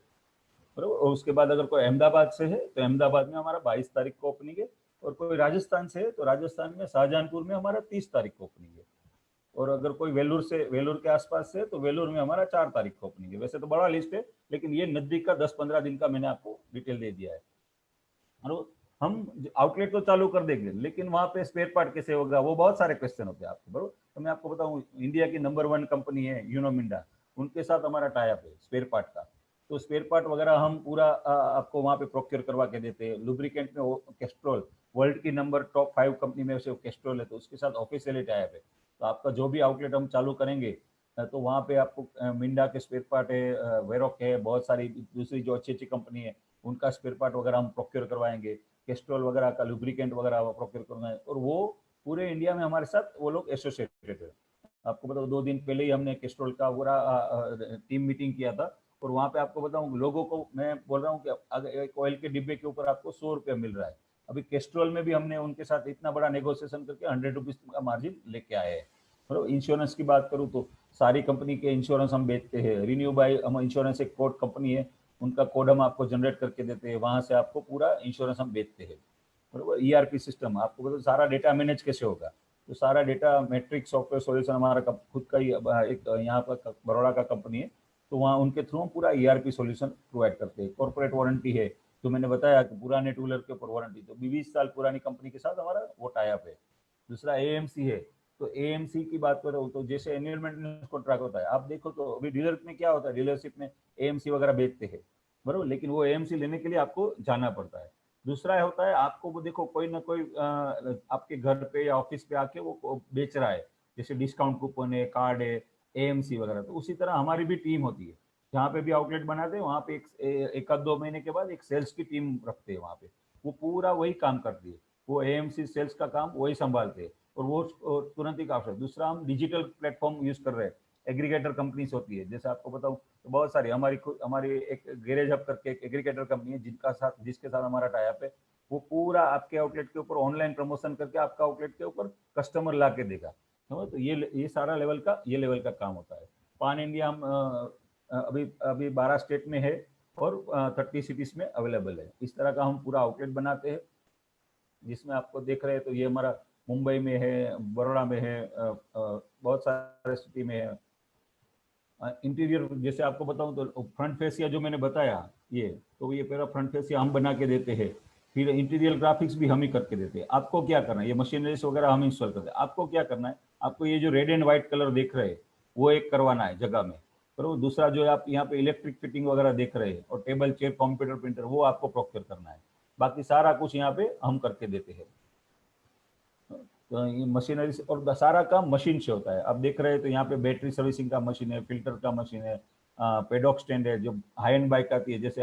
बरोबर। और उसके बाद अगर कोई अहमदाबाद से है तो अहमदाबाद में हमारा 22 तारीख को ओपनिंग है, और कोई राजस्थान से है तो राजस्थान में शाहजहानपुर में हमारा 30 तारीख को ओपनिंग है। और अगर कोई वेलूर के आसपास से, तो वेलूर में हमारा 4 तारीख को ओपनिंग है। वैसे तो बड़ा लिस्ट है, लेकिन ये नजदीक का 10-15 दिन का मैंने आपको डिटेल दे दिया है। और हम आउटलेट तो चालू कर देंगे, लेकिन वहाँ पे स्पेयर पार्ट कैसे होगा, वो बहुत सारे क्वेश्चन होते हैं आपको, बरोबर। तो मैं आपको बताऊँ, इंडिया की नंबर 1 कंपनी है यूनोमिंडा, उनके साथ हमारा टाई अप है स्पेयर पार्ट का। तो स्पेयर पार्ट वगैरह हम पूरा आपको वहाँ पे प्रोक्योर करवा के देते हैं। लुब्रिकेंट में कैस्ट्रोल, वर्ल्ड की नंबर टॉप 5 कंपनी में से कैस्ट्रोल है, तो उसके साथ ऑफिशियली टाई अप है। तो आपका जो भी आउटलेट हम चालू करेंगे, तो वहाँ पे आपको मिंडा के स्पेयर पार्ट है, वेरोक है, बहुत सारी दूसरी जो अच्छी अच्छी कंपनी है उनका स्पेयर पार्ट वगैरह हम प्रोक्योर करवाएंगे। कैस्ट्रोल वगैरह का लुब्रिकेंट वगैरह प्रोक्योर करना है, और वो पूरे इंडिया में हमारे साथ वो लोग एसोसिएटेड है। आपको बताऊँ, 2 दिन पहले ही हमने कैस्ट्रोल का पूरा टीम मीटिंग किया था, और वहाँ पे आपको बताऊँ, लोगों को मैं बोल रहा हूँ कि अगर एक ऑयल के डिब्बे के ऊपर आपको 100 रुपये मिल रहा है। अभी कैस्ट्रोल में भी हमने उनके साथ इतना बड़ा नेगोशिएशन करके 100 रुपीज का मार्जिन लेके आए हैं। मतलब इंश्योरेंस की बात करूँ तो सारी कंपनी के इंश्योरेंस हम बेचते हैं। रिन्यू बाय हम इंश्योरेंस एक कोड कंपनी है, उनका कोड हम आपको जनरेट करके देते हैं, वहाँ से आपको पूरा इंश्योरेंस हम बेचते हैं, बराबर। ईआरपी सिस्टम आपको मतलब सारा डेटा मैनेज कैसे होगा, तो सारा डेटा मैट्रिक्स सॉफ्टवेयर सॉल्यूशन हमारा खुद का ही एक यहाँ पर बड़ौदा का कंपनी है, तो वहाँ उनके थ्रू हम पूरा ईआरपी सॉल्यूशन प्रोवाइड करते हैं। कॉर्पोरेट वारंटी है, तो मैंने बताया कि पुराने टूलर के ऊपर वारंटी, तो 20 साल पुरानी कंपनी के साथ हमारा वो टाई अप है। दूसरा एएमसी है, तो एएमसी की बात करो तो जैसे एनुअल मेंटेनेंस कॉन्ट्रैक्ट होता है, आप देखो तो अभी डीलर में क्या होता है, डीलरशिप में एएमसी वगैरह बेचते हैं, बरोबर, लेकिन वो एएमसी लेने के लिए आपको जाना पड़ता है। दूसरा होता है, आपको वो देखो कोई ना कोई आपके घर पे या ऑफिस पे आके वो बेच रहा है, जैसे डिस्काउंट कूपन है, कार्ड है, एएमसी वगैरह, तो उसी तरह हमारी भी टीम होती है। जहाँ पे भी आउटलेट बनाते हैं वहाँ पे एक आध 2 महीने के बाद एक सेल्स की टीम रखते हैं वहाँ पे, वो पूरा वही काम करती है, वो एएमसी सेल्स का काम वही संभालते हैं, और वो तुरंत ही काम। दूसरा, हम डिजिटल प्लेटफॉर्म यूज कर रहे हैं। एग्रीगेटर कंपनीज होती है, जैसे आपको बताऊं तो बहुत सारी हमारी एक गैरेज हब करके एक एग्रीगेटर कंपनी है, जिसके साथ हमारा टाई अप है। वो पूरा आपके आउटलेट के ऊपर ऑनलाइन प्रमोशन करके आपका आउटलेट के ऊपर कस्टमर ला के देगा। तो ये सारा लेवल का काम होता है। पान इंडिया हम अभी अभी 12 स्टेट में है, और 30 सिटीज में अवेलेबल है। इस तरह का हम पूरा आउटलेट बनाते हैं, जिसमें आपको देख रहे हैं तो ये हमारा मुंबई में है, बड़ौदा में है, बहुत सारे सिटी में है। इंटीरियर जैसे आपको बताऊं तो फ्रंट फेसिया जो मैंने बताया, ये तो ये पूरा फ्रंट फेसिया हम बना के देते हैं। फिर इंटीरियर ग्राफिक्स भी हम ही करके देते हैं। आपको क्या करना है, ये मशीनरीज वगैरह हम इंस्टॉल करते हैं। आपको क्या करना है, आपको ये जो रेड एंड व्हाइट कलर देख रहे हैं वो एक करवाना है जगह में, बरोबर। दूसरा जो है आप यहाँ पे इलेक्ट्रिक फिटिंग वगैरह देख रहे हैं, और टेबल चेयर कंप्यूटर प्रिंटर वो आपको प्रोक्योर करना है। बाकी सारा कुछ यहाँ पे हम करके देते हैं। तो ये मशीनरी से, और सारा काम मशीन से होता है। आप देख रहे हैं तो यहाँ पे बैटरी सर्विसिंग का मशीन है, फिल्टर का मशीन है, पेडॉक स्टैंड है। जो हाई एंड बाइक आती है जैसे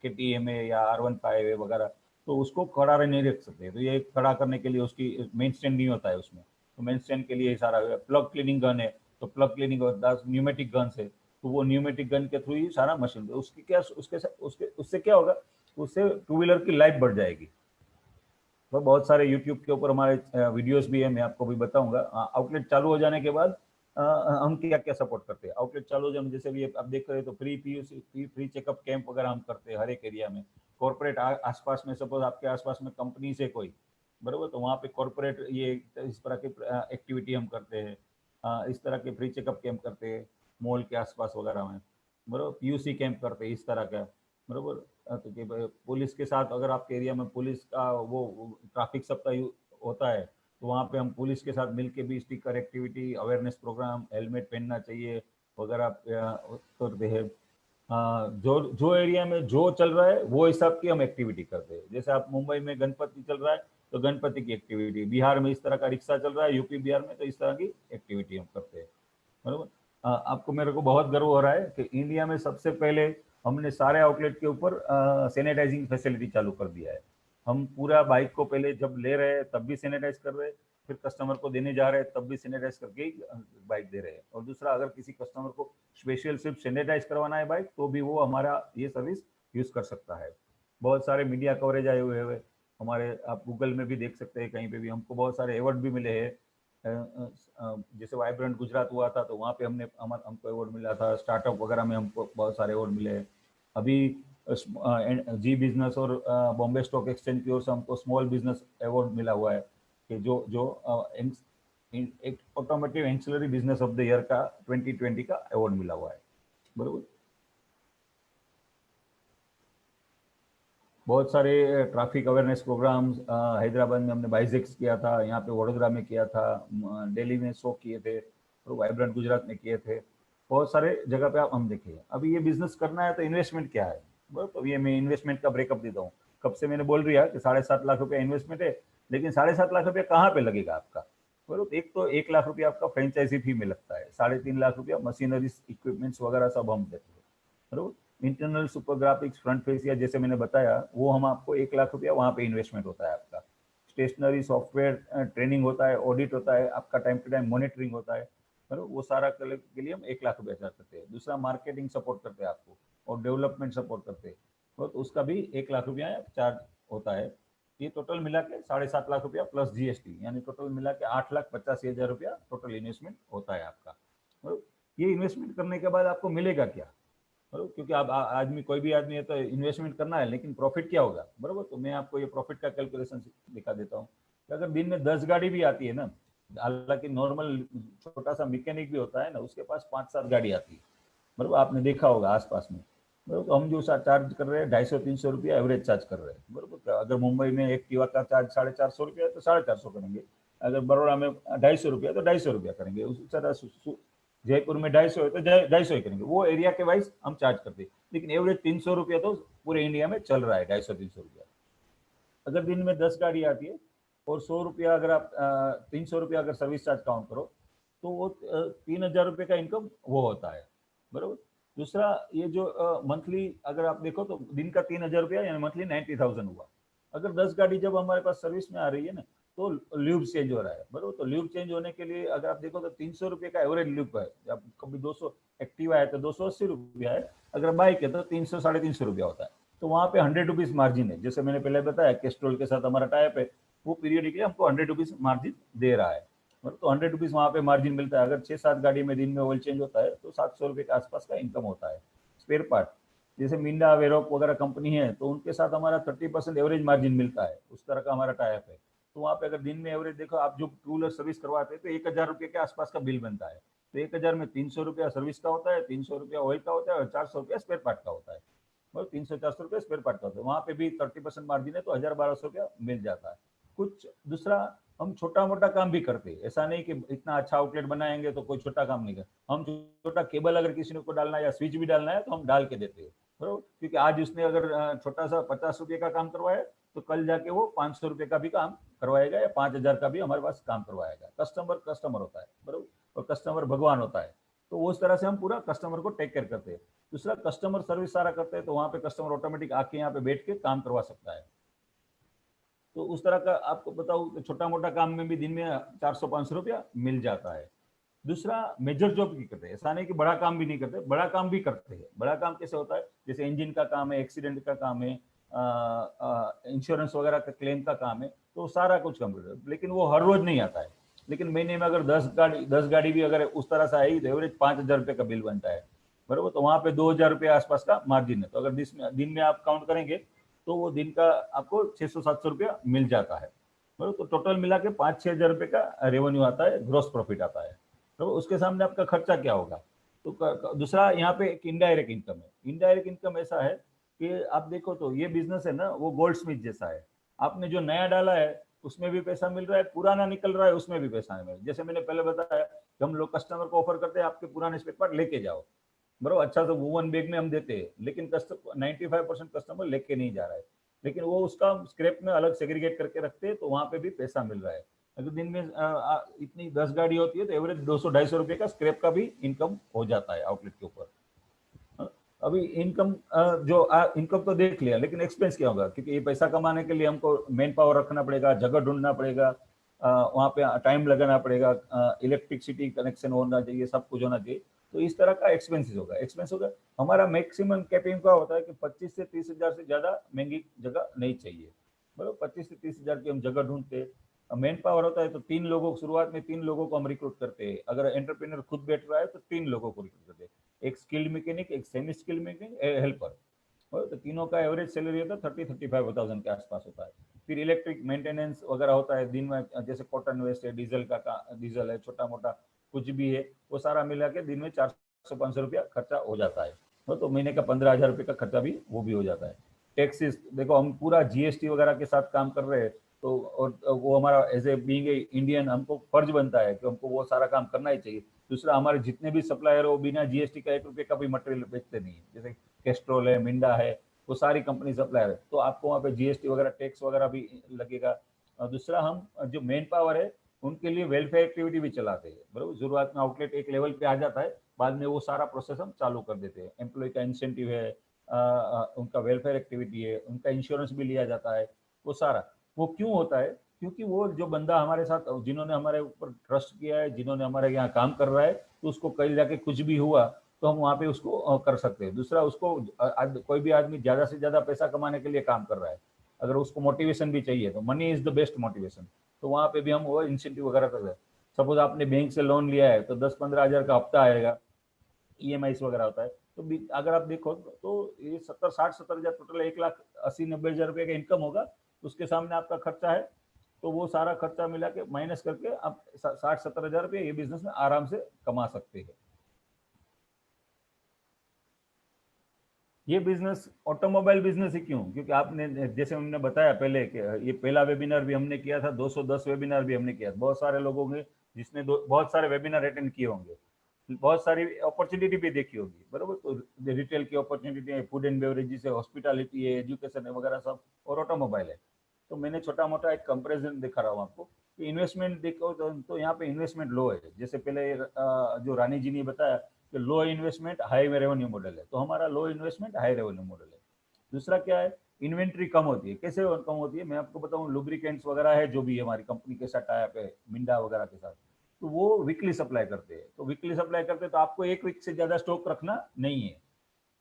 KTM है या R15 है वगैरह, तो उसको खड़ा नहीं रख सकते, तो ये खड़ा करने के लिए उसकी मेन स्टैंड नहीं होता है उसमें, तो मेन स्टैंड के लिए सारा प्लग क्लीनिंग गन है, तो प्लग क्लीनिंग न्यूमेटिक गन है, तो वो न्यूमेटिक गन के थ्रू ही सारा मशीन। तो उसकी क्या उससे क्या होगा, उससे टू व्हीलर की लाइफ बढ़ जाएगी। तो बहुत सारे यूट्यूब के ऊपर हमारे वीडियोस भी है, मैं आपको भी बताऊंगा। आउटलेट चालू हो जाने के बाद हम क्या क्या सपोर्ट करते हैं। आउटलेट चालू हो जाने, जैसे भी आप देख रहे हैं तो free PUC free checkup camp वगैरह हम करते हैं हर एक एरिया में। कॉर्पोरेट आसपास में, सपोज आपके आसपास में कंपनी से कोई, बराबर, तो वहाँ पे कॉर्पोरेट ये इस तरह की एक्टिविटी हम करते हैं। इस तरह के फ्री चेकअप कैंप करते हैं मॉल के आसपास वगैरह में, बराबर। PUC कैंप करते हैं इस तरह का, बराबर। तो कि पुलिस के साथ, अगर आपके एरिया में पुलिस का वो ट्रैफिक सप्ताह होता है, तो वहाँ पे हम पुलिस के साथ मिलके भी sticker activity, awareness programme, helmet पहनना चाहिए वगैरह करते हैं। जो जो एरिया में जो चल रहा है वो हिसाब की हम एक्टिविटी करते हैं। जैसे आप मुंबई में गणपति चल रहा है, तो गणपति की एक्टिविटी, बिहार में इस तरह का रिक्शा चल रहा है, यूपी बिहार में तो इस तरह की एक्टिविटी हम करते हैं, बराबर। आपको, मेरे को बहुत गर्व हो रहा है कि इंडिया में सबसे पहले हमने सारे आउटलेट के ऊपर सैनिटाइजिंग फैसिलिटी चालू कर दिया है। हम पूरा बाइक को पहले जब ले रहे हैं तब भी सैनिटाइज कर रहे हैं, फिर कस्टमर को देने जा रहे हैं तब भी सैनिटाइज करके ही बाइक दे रहे हैं। और दूसरा, अगर किसी कस्टमर को स्पेशल सिर्फ सैनिटाइज करवाना है बाइक, तो भी वो हमारा ये सर्विस यूज कर सकता है। बहुत सारे मीडिया कवरेज आए हुए हैं हमारे, आप गूगल में भी देख सकते हैं, कहीं पे भी हमको बहुत सारे अवार्ड भी मिले हैं। जैसे वाइब्रेंट गुजरात हुआ था तो वहाँ पे हमको अवार्ड मिला था। स्टार्टअप वगैरह में हमको बहुत सारे अवार्ड मिले हैं। अभी जी बिजनेस और बॉम्बे स्टॉक एक्सचेंज की ओर से हमको स्मॉल बिजनेस अवार्ड मिला हुआ है, कि जो जो एक automotive ancillary business of the year का 2020 का अवार्ड मिला हुआ है, बरोबर। बहुत सारे ट्रैफिक अवेयरनेस प्रोग्राम्स हैदराबाद में हमने बाइजेक्स किया था, यहाँ पे वडोदरा में किया था, दिल्ली में 100 किए थे, और वाइब्रेंट गुजरात में किए थे, बहुत सारे जगह पे आप हम देखे। अभी ये बिजनेस करना है तो इन्वेस्टमेंट क्या है, बराबर। तो ये मैं इन्वेस्टमेंट का ब्रेकअप देता हूँ। कब से मैंने बोल रहा कि 7.5 लाख रुपया इन्वेस्टमेंट है, लेकिन 7.5 लाख रुपया कहाँ पे लगेगा आपका, बराबर। एक तो 1 लाख रुपया आपका फ्रेंचाइजी फी में लगता है, 3.5 लाख रुपया मशीनरीज इक्विपमेंट्स वगैरह सब हम देते हैं, बराबर। Internal super graphics front face या जैसे मैंने बताया वो हम आपको 1 लाख रुपया वहाँ पे इन्वेस्टमेंट होता है आपका। स्टेशनरी सॉफ्टवेयर ट्रेनिंग होता है, ऑडिट होता है, आपका टाइम टू टाइम मॉनिटरिंग होता है, बराबर। वो सारा के लिए हम 1 लाख रुपया चार्ज करते हैं। दूसरा मार्केटिंग सपोर्ट करते हैं आपको, और डेवलपमेंट सपोर्ट करते हैं, तो उसका भी 1 लाख रुपया चार्ज होता है। ये टोटल मिला के 7.5 लाख रुपया प्लस जीएसटी, यानी टोटल मिला के 8,85,000 रुपया टोटल इन्वेस्टमेंट होता है आपका, बराबर। ये इन्वेस्टमेंट करने के बाद आपको मिलेगा क्या, बरोबर, क्योंकि आप आदमी कोई भी आदमी है तो इन्वेस्टमेंट करना है, लेकिन प्रॉफिट क्या होगा, बरोबर। तो मैं आपको ये प्रॉफिट का कैलकुलेशन दिखा देता हूँ कि अगर दिन में 10 गाड़ी भी आती है ना, हालांकि नॉर्मल छोटा सा मैकेनिक भी होता है ना, उसके पास 5-7 गाड़ी आती है, बरोबर, आपने देखा होगा आसपास में, बरोबर। तो हम जो चार्ज कर रहे हैं 250-300 रुपया एवरेज चार्ज कर रहे हैं, बरोबर। अगर मुंबई में एक्टिवा का चार्ज 450 रुपया है तो 450 करेंगे, अगर बड़ौदा में 250 रुपया तो 250 रुपया करेंगे, उस तरह जयपुर में 250 है तो 250 ही करेंगे, वो एरिया के वाइज हम चार्ज करते हैं। लेकिन एवरेज 300 रुपया तो पूरे इंडिया में चल रहा है, 250-300 रुपया। अगर दिन में 10 गाड़ी आती है और 100 रुपया अगर आप 300 रुपया अगर सर्विस चार्ज काउंट करो, तो वो 3,000 रुपये का इनकम वो होता है, बरोबर। दूसरा ये जो मंथली अगर आप देखो तो दिन का 3,000 रुपया यानी मंथली 90,000 हुआ। अगर 10 गाड़ी जब हमारे पास सर्विस में आ रही है ना, तो ल्यूब चेंज हो रहा है, बरोबर। तो ल्यूब चेंज होने के लिए अगर आप देखो तो 300 रुपये का एवरेज ल्यूब है। जब कभी 200 एक्टिवा है तो 280 रुपया है, अगर बाइक है तो 300 350 रुपया होता है। तो वहाँ पे 100 रुपीज मार्जिन है, जैसे मैंने पहले बताया कैस्ट्रोल के साथ हमारा टाइप है, वो पीरियडिकली हमको 100 रुपीज मार्जिन दे रहा है, तो 100 रुपीज वहाँ पे मार्जिन मिलता है। अगर 6-7 गाड़ी में दिन में ऑयल चेंज होता है तो 700 रुपये के आसपास का इनकम होता है। स्पेयर पार्ट जैसे मिंडा वेरोक वगैरह कंपनी है, तो उनके साथ हमारा 30% एवरेज मार्जिन मिलता है, उस तरह का हमारा टाइप है। तो वहाँ पे अगर दिन में एवरेज देखो, आप जो टू व्हीलर सर्विस करवाते हैं तो 1,000 रुपये के आसपास का बिल बनता है। तो 1,000 में 300 रुपया सर्विस का होता है, 300 रुपया ऑयल का होता है, और 400 रुपया स्पेयर पार्ट का होता है, मतलब 300-400 रुपये स्पेयर पार्ट का होता है। वहाँ पे भी 30% मार्जिन है, तो 1,000-1,200 रुपया मिल जाता है। कुछ दूसरा हम छोटा मोटा काम भी करते हैं, ऐसा नहीं कि इतना अच्छा आउटलेट बनाएंगे तो कोई छोटा काम नहीं कर। हम छोटा केबल अगर किसी ने को डालना है या स्विच भी डालना है तो हम डाल के देते हैं, बरोबर। क्योंकि आज उसने अगर छोटा सा 50 रुपये का काम करवाया, तो कल जाके वो 500 रुपये का भी काम करवाएगा, या 5,000 का भी हमारे पास काम करवाएगा। कस्टमर कस्टमर होता है, बरोबर, और कस्टमर भगवान होता है। तो उस तरह से हम पूरा कस्टमर को टेक केयर करते हैं। दूसरा कस्टमर सर्विस सारा करते हैं, तो वहाँ पे कस्टमर ऑटोमेटिक आके यहाँ पे बैठ के काम करवा सकता है। तो उस तरह का आपको बताऊँ तो छोटा मोटा काम में भी दिन में 400-500 रुपया मिल जाता है। दूसरा मेजर जॉब भी करते हैं, ऐसा नहीं कि बड़ा काम भी नहीं करते, बड़ा काम भी करते हैं। बड़ा काम कैसे होता है, जैसे इंजन का काम है, एक्सीडेंट का काम है, इंश्योरेंस वगैरह का क्लेम का काम है, तो सारा कुछ कंप्यूटर, लेकिन वो हर रोज नहीं आता है। लेकिन महीने में अगर 10 गाड़ी भी अगर उस तरह से आई तो एवरेज 5,000 रुपये का बिल बनता है, बरोबर। तो वहाँ पे 2,000 रुपये आसपास का मार्जिन है। तो अगर दिन में आप काउंट करेंगे तो वो दिन का आपको 600-700 रुपया मिल जाता है, बरोबर। तो टोटल मिला के 5-6 हजार रुपये का रेवेन्यू आता है, ग्रॉस प्रॉफिट आता है। तो उसके सामने आपका खर्चा क्या होगा। तो दूसरा यहाँ पे एक इनडायरेक्ट इनकम है। इनडायरेक्ट इनकम ऐसा है कि आप देखो तो ये बिजनेस है ना, वो गोल्ड स्मिथ जैसा है। आपने जो नया डाला है उसमें भी पैसा मिल रहा है, पुराना निकल रहा है उसमें भी पैसा मिल रहा है। जैसे मैंने पहले बताया कि हम लोग कस्टमर को ऑफर करते हैं आपके पुराने स्पेयर पार्ट लेके जाओ, बरोबर। अच्छा तो वूवन बैग में हम देते हैं, लेकिन कस्टमर 95% कस्टमर लेके नहीं जा रहा है, लेकिन वो उसका स्क्रैप में अलग सेग्रीगेट करके रखते हैं, तो वहाँ पे भी पैसा मिल रहा है। अगर दिन में इतनी 10 गाड़ी होती है तो एवरेज 200-250 रुपये का स्क्रैप का भी इनकम हो जाता है आउटलेट के ऊपर। अभी इनकम जो इनकम तो देख लिया, लेकिन एक्सपेंस क्या होगा, क्योंकि ये पैसा कमाने के लिए हमको मैन पावर रखना पड़ेगा, जगह ढूंढना पड़ेगा, वहाँ पे टाइम लगाना पड़ेगा, इलेक्ट्रिसिटी कनेक्शन होना चाहिए, सब कुछ होना चाहिए। तो इस तरह का एक्सपेंसिस होगा। एक्सपेंस होगा हमारा मैक्सिमम कैपिंग का होता है कि 25 से 30 हजार से ज्यादा महंगी जगह नहीं चाहिए, बराबर। 25 से 30 हजार की हम जगह ढूंढते हैं। मैन पावर होता है तो 3 लोगों को शुरुआत में 3 लोगों को हम रिक्रूट करते हैं। अगर एंटरप्रेन्योर खुद बैठ रहा है तो 3 लोगों को रिक्रूट करते हैं, एक स्किल्ड मैकेनिक, एक सेमी स्किल्ड मैकेनिक, हेल्पर। तो तीनों का एवरेज सैलरी होता है 30-35,000 के आसपास होता है। फिर इलेक्ट्रिक मेंटेनेंस वगैरह होता है दिन में, जैसे कॉटन वेस्ट है, डीजल है, छोटा मोटा कुछ भी है, वो सारा मिला के दिन में 400-500 रुपया खर्चा हो जाता है। तो महीने का 15,000 रुपये का खर्चा भी वो भी हो जाता है। टैक्सेस देखो, हम पूरा जीएसटी वगैरह के साथ काम कर रहे हैं, तो और वो हमारा as a being a Indian हमको फर्ज बनता है कि हमको वो सारा काम करना ही चाहिए। दूसरा, हमारे जितने भी सप्लायर हो बिना जीएसटी का 1 रुपये का भी मटेरियल बेचते नहीं है, जैसे कैस्ट्रोल है, मिंडा है, वो सारी कंपनी सप्लायर है, तो आपको वहाँ पे जीएसटी वगैरह टैक्स वगैरह भी लगेगा। और दूसरा, हम जो मेन पावर है उनके लिए वेलफेयर एक्टिविटी भी चलाते हैं, बराबर। शुरुआत में आउटलेट एक लेवल पे आ जाता है, बाद में वो सारा प्रोसेस हम चालू कर देते हैं। एम्प्लॉय का इंसेंटिव है, उनका वेलफेयर एक्टिविटी है, उनका इंश्योरेंस भी लिया जाता है, वो सारा। वो क्यों होता है? क्योंकि वो जो बंदा हमारे साथ, जिन्होंने हमारे ऊपर ट्रस्ट किया है, जिन्होंने हमारे यहाँ काम कर रहा है, तो उसको कहीं जाके कुछ भी हुआ तो हम वहाँ पे उसको कर सकते हैं। दूसरा, उसको कोई भी आदमी ज़्यादा से ज़्यादा पैसा कमाने के लिए काम कर रहा है, अगर उसको मोटिवेशन भी चाहिए तो money is the best motivation, तो वहाँ पे भी हम वो इंसेंटिव वगैरह कर रहे हैं। सपोज आपने बैंक से लोन लिया है तो 10-15 हज़ार का हफ्ता आएगा, ईएमआई वगैरह होता है, तो अगर आप देखो तो ये 70-60-70 हज़ार, टोटल 1,80,90,000 रुपये का इनकम होगा, उसके सामने आपका खर्चा है, तो वो सारा खर्चा मिला के माइनस करके आप 60-70 हज़ार रुपये ये बिजनेस में आराम से कमा सकते हैं। ये बिजनेस ऑटोमोबाइल बिजनेस ही क्यों? क्योंकि आपने, जैसे हमने बताया पहले कि ये पहला वेबिनार भी हमने किया था, 210 वेबिनार भी हमने किया था, बहुत सारे लोगों ने जिसने बहुत सारे वेबिनार अटेंड किए होंगे, बहुत सारी अपॉर्चुनिटी भी देखी होगी, बराबर। तो रिटेल की अपॉर्चुनिटी है, फूड एंड बेवरेजेस है, हॉस्पिटलिटी है, एजुकेशन है वगैरह सब, और ऑटोमोबाइल है। तो मैंने छोटा मोटा एक कंपेरिजन दिखा रहा हूँ आपको कि इन्वेस्टमेंट देखो तो यहाँ पे इन्वेस्टमेंट लो है। जैसे पहले जो रानी जी ने बताया कि लो इन्वेस्टमेंट हाई रेवेन्यू मॉडल है, तो हमारा लो इन्वेस्टमेंट हाई रेवेन्यू मॉडल है। दूसरा क्या है, इन्वेंट्री कम होती है। कैसे कम होती है, मैं आपको बताऊं, लुब्रिकेंट्स वगैरह है जो भी हमारी कंपनी के साथ टाइप है, मिंडा वगैरह के साथ, तो वो वीकली सप्लाई करते हैं। तो वीकली सप्लाई करते हैं तो आपको एक वीक से ज्यादा स्टॉक रखना नहीं है,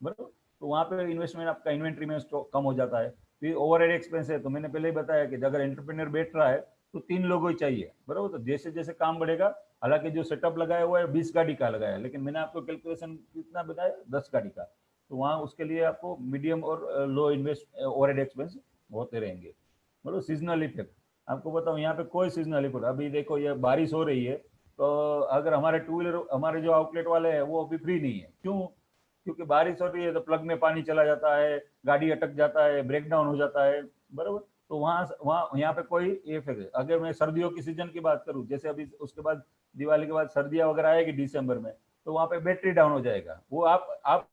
बराबर। तो वहाँ पे इन्वेस्टमेंट आपका इन्वेंट्री में स्टॉक कम हो जाता है। फिर ओवरहेड एक्सपेंस है, तो मैंने पहले ही बताया कि अगर एंटरप्रेन्योर बैठ रहा है तो 3 लोग ही चाहिए, बराबर। तो जैसे जैसे काम बढ़ेगा, हालांकि जो सेटअप लगाया हुआ है 20 गाड़ी का लगाया है, लेकिन मैंने आपको कैलकुलेशन कितना बताया, 10 गाड़ी का, तो वहाँ उसके लिए आपको मीडियम और लो इन्वेस्ट ओवरहेड एक्सपेंस होते रहेंगे, मतलब सीजनल इफेक्ट। आपको बताऊँ, यहाँ पे कोई सीजनल इफेक्ट, अभी देखो ये बारिश हो रही है, तो अगर हमारे टू व्हीलर, हमारे जो आउटलेट वाले हैं वो अभी फ्री नहीं है, क्यों? क्योंकि बारिश हो रही है तो प्लग में पानी चला जाता है, गाड़ी अटक जाता है, ब्रेक डाउन हो जाता है, बराबर। तो वहाँ वहाँ यहाँ पे कोई ये फिक्र। अगर मैं सर्दियों की सीजन की बात करूँ, जैसे अभी उसके बाद दिवाली के बाद सर्दियाँ वगैरह आएगी दिसंबर में, तो वहाँ पे बैटरी डाउन हो जाएगा, वो आप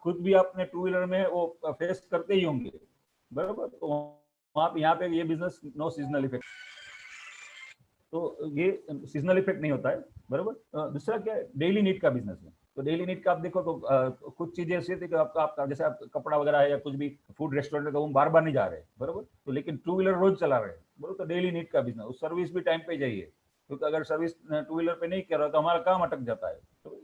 खुद भी अपने टू व्हीलर में वो फेस करते ही होंगे, बराबर। तो वहाँ पे, यहाँ पे ये बिजनेस नो सीजनल इफेक्ट, तो ये सीजनल इफेक्ट नहीं होता है, बराबर। दूसरा क्या है, डेली नीड का बिजनेस है, तो डेली नीड का आप देखो तो कुछ चीजें ऐसी होती है कि आपका जैसे आप कपड़ा वगैरह है या कुछ भी फूड रेस्टोरेंट है, तो वो बार बार नहीं जा रहे, बराबर। तो लेकिन टू व्हीलर रोज चला रहे हैं, बराबर। तो डेली नीड का बिजनेस, सर्विस भी टाइम पे चाहिए, क्योंकि अगर सर्विस टू व्हीलर पे नहीं कर रहा तो हमारा काम अटक जाता है। तो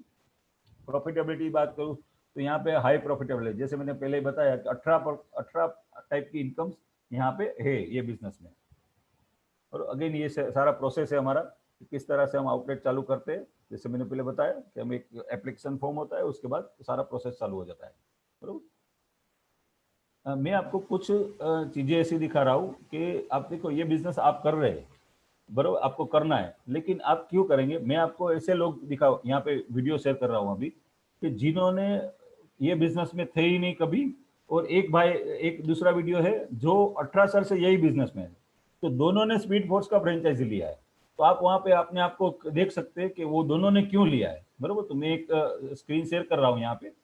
प्रॉफिटेबिलिटी की बात करूँ तो यहाँ पे हाई प्रॉफिटेबल है, जैसे मैंने पहले ही बताया कि 18 टाइप की इनकम्स यहाँ पे है ये बिजनेस में। और अगेन ये सारा प्रोसेस है हमारा कि किस तरह से हम आउटलेट चालू करते हैं। जैसे मैंने पहले बताया कि हम एक एप्लीकेशन फॉर्म होता है, उसके बाद सारा प्रोसेस चालू हो जाता है, बराबर। मैं आपको कुछ चीज़ें ऐसी दिखा रहा हूँ कि आप देखो, ये बिजनेस आप कर रहे हैं, बराबर, आपको करना है, लेकिन आप क्यों करेंगे? मैं आपको ऐसे लोग दिखा, यहाँ पे वीडियो शेयर कर रहा हूँ अभी, कि जिन्होंने ये बिजनेस में थे ही नहीं कभी, और एक दूसरा वीडियो है जो 18 साल से यही बिजनेस में है, तो दोनों ने स्पीड फोर्स का फ्रेंचाइजी लिया है। तो आप वहाँ पे अपने आप को देख सकते हैं कि वो दोनों ने क्यों लिया है, बराबर। तो मैं एक स्क्रीन शेयर कर रहा हूँ यहाँ पे।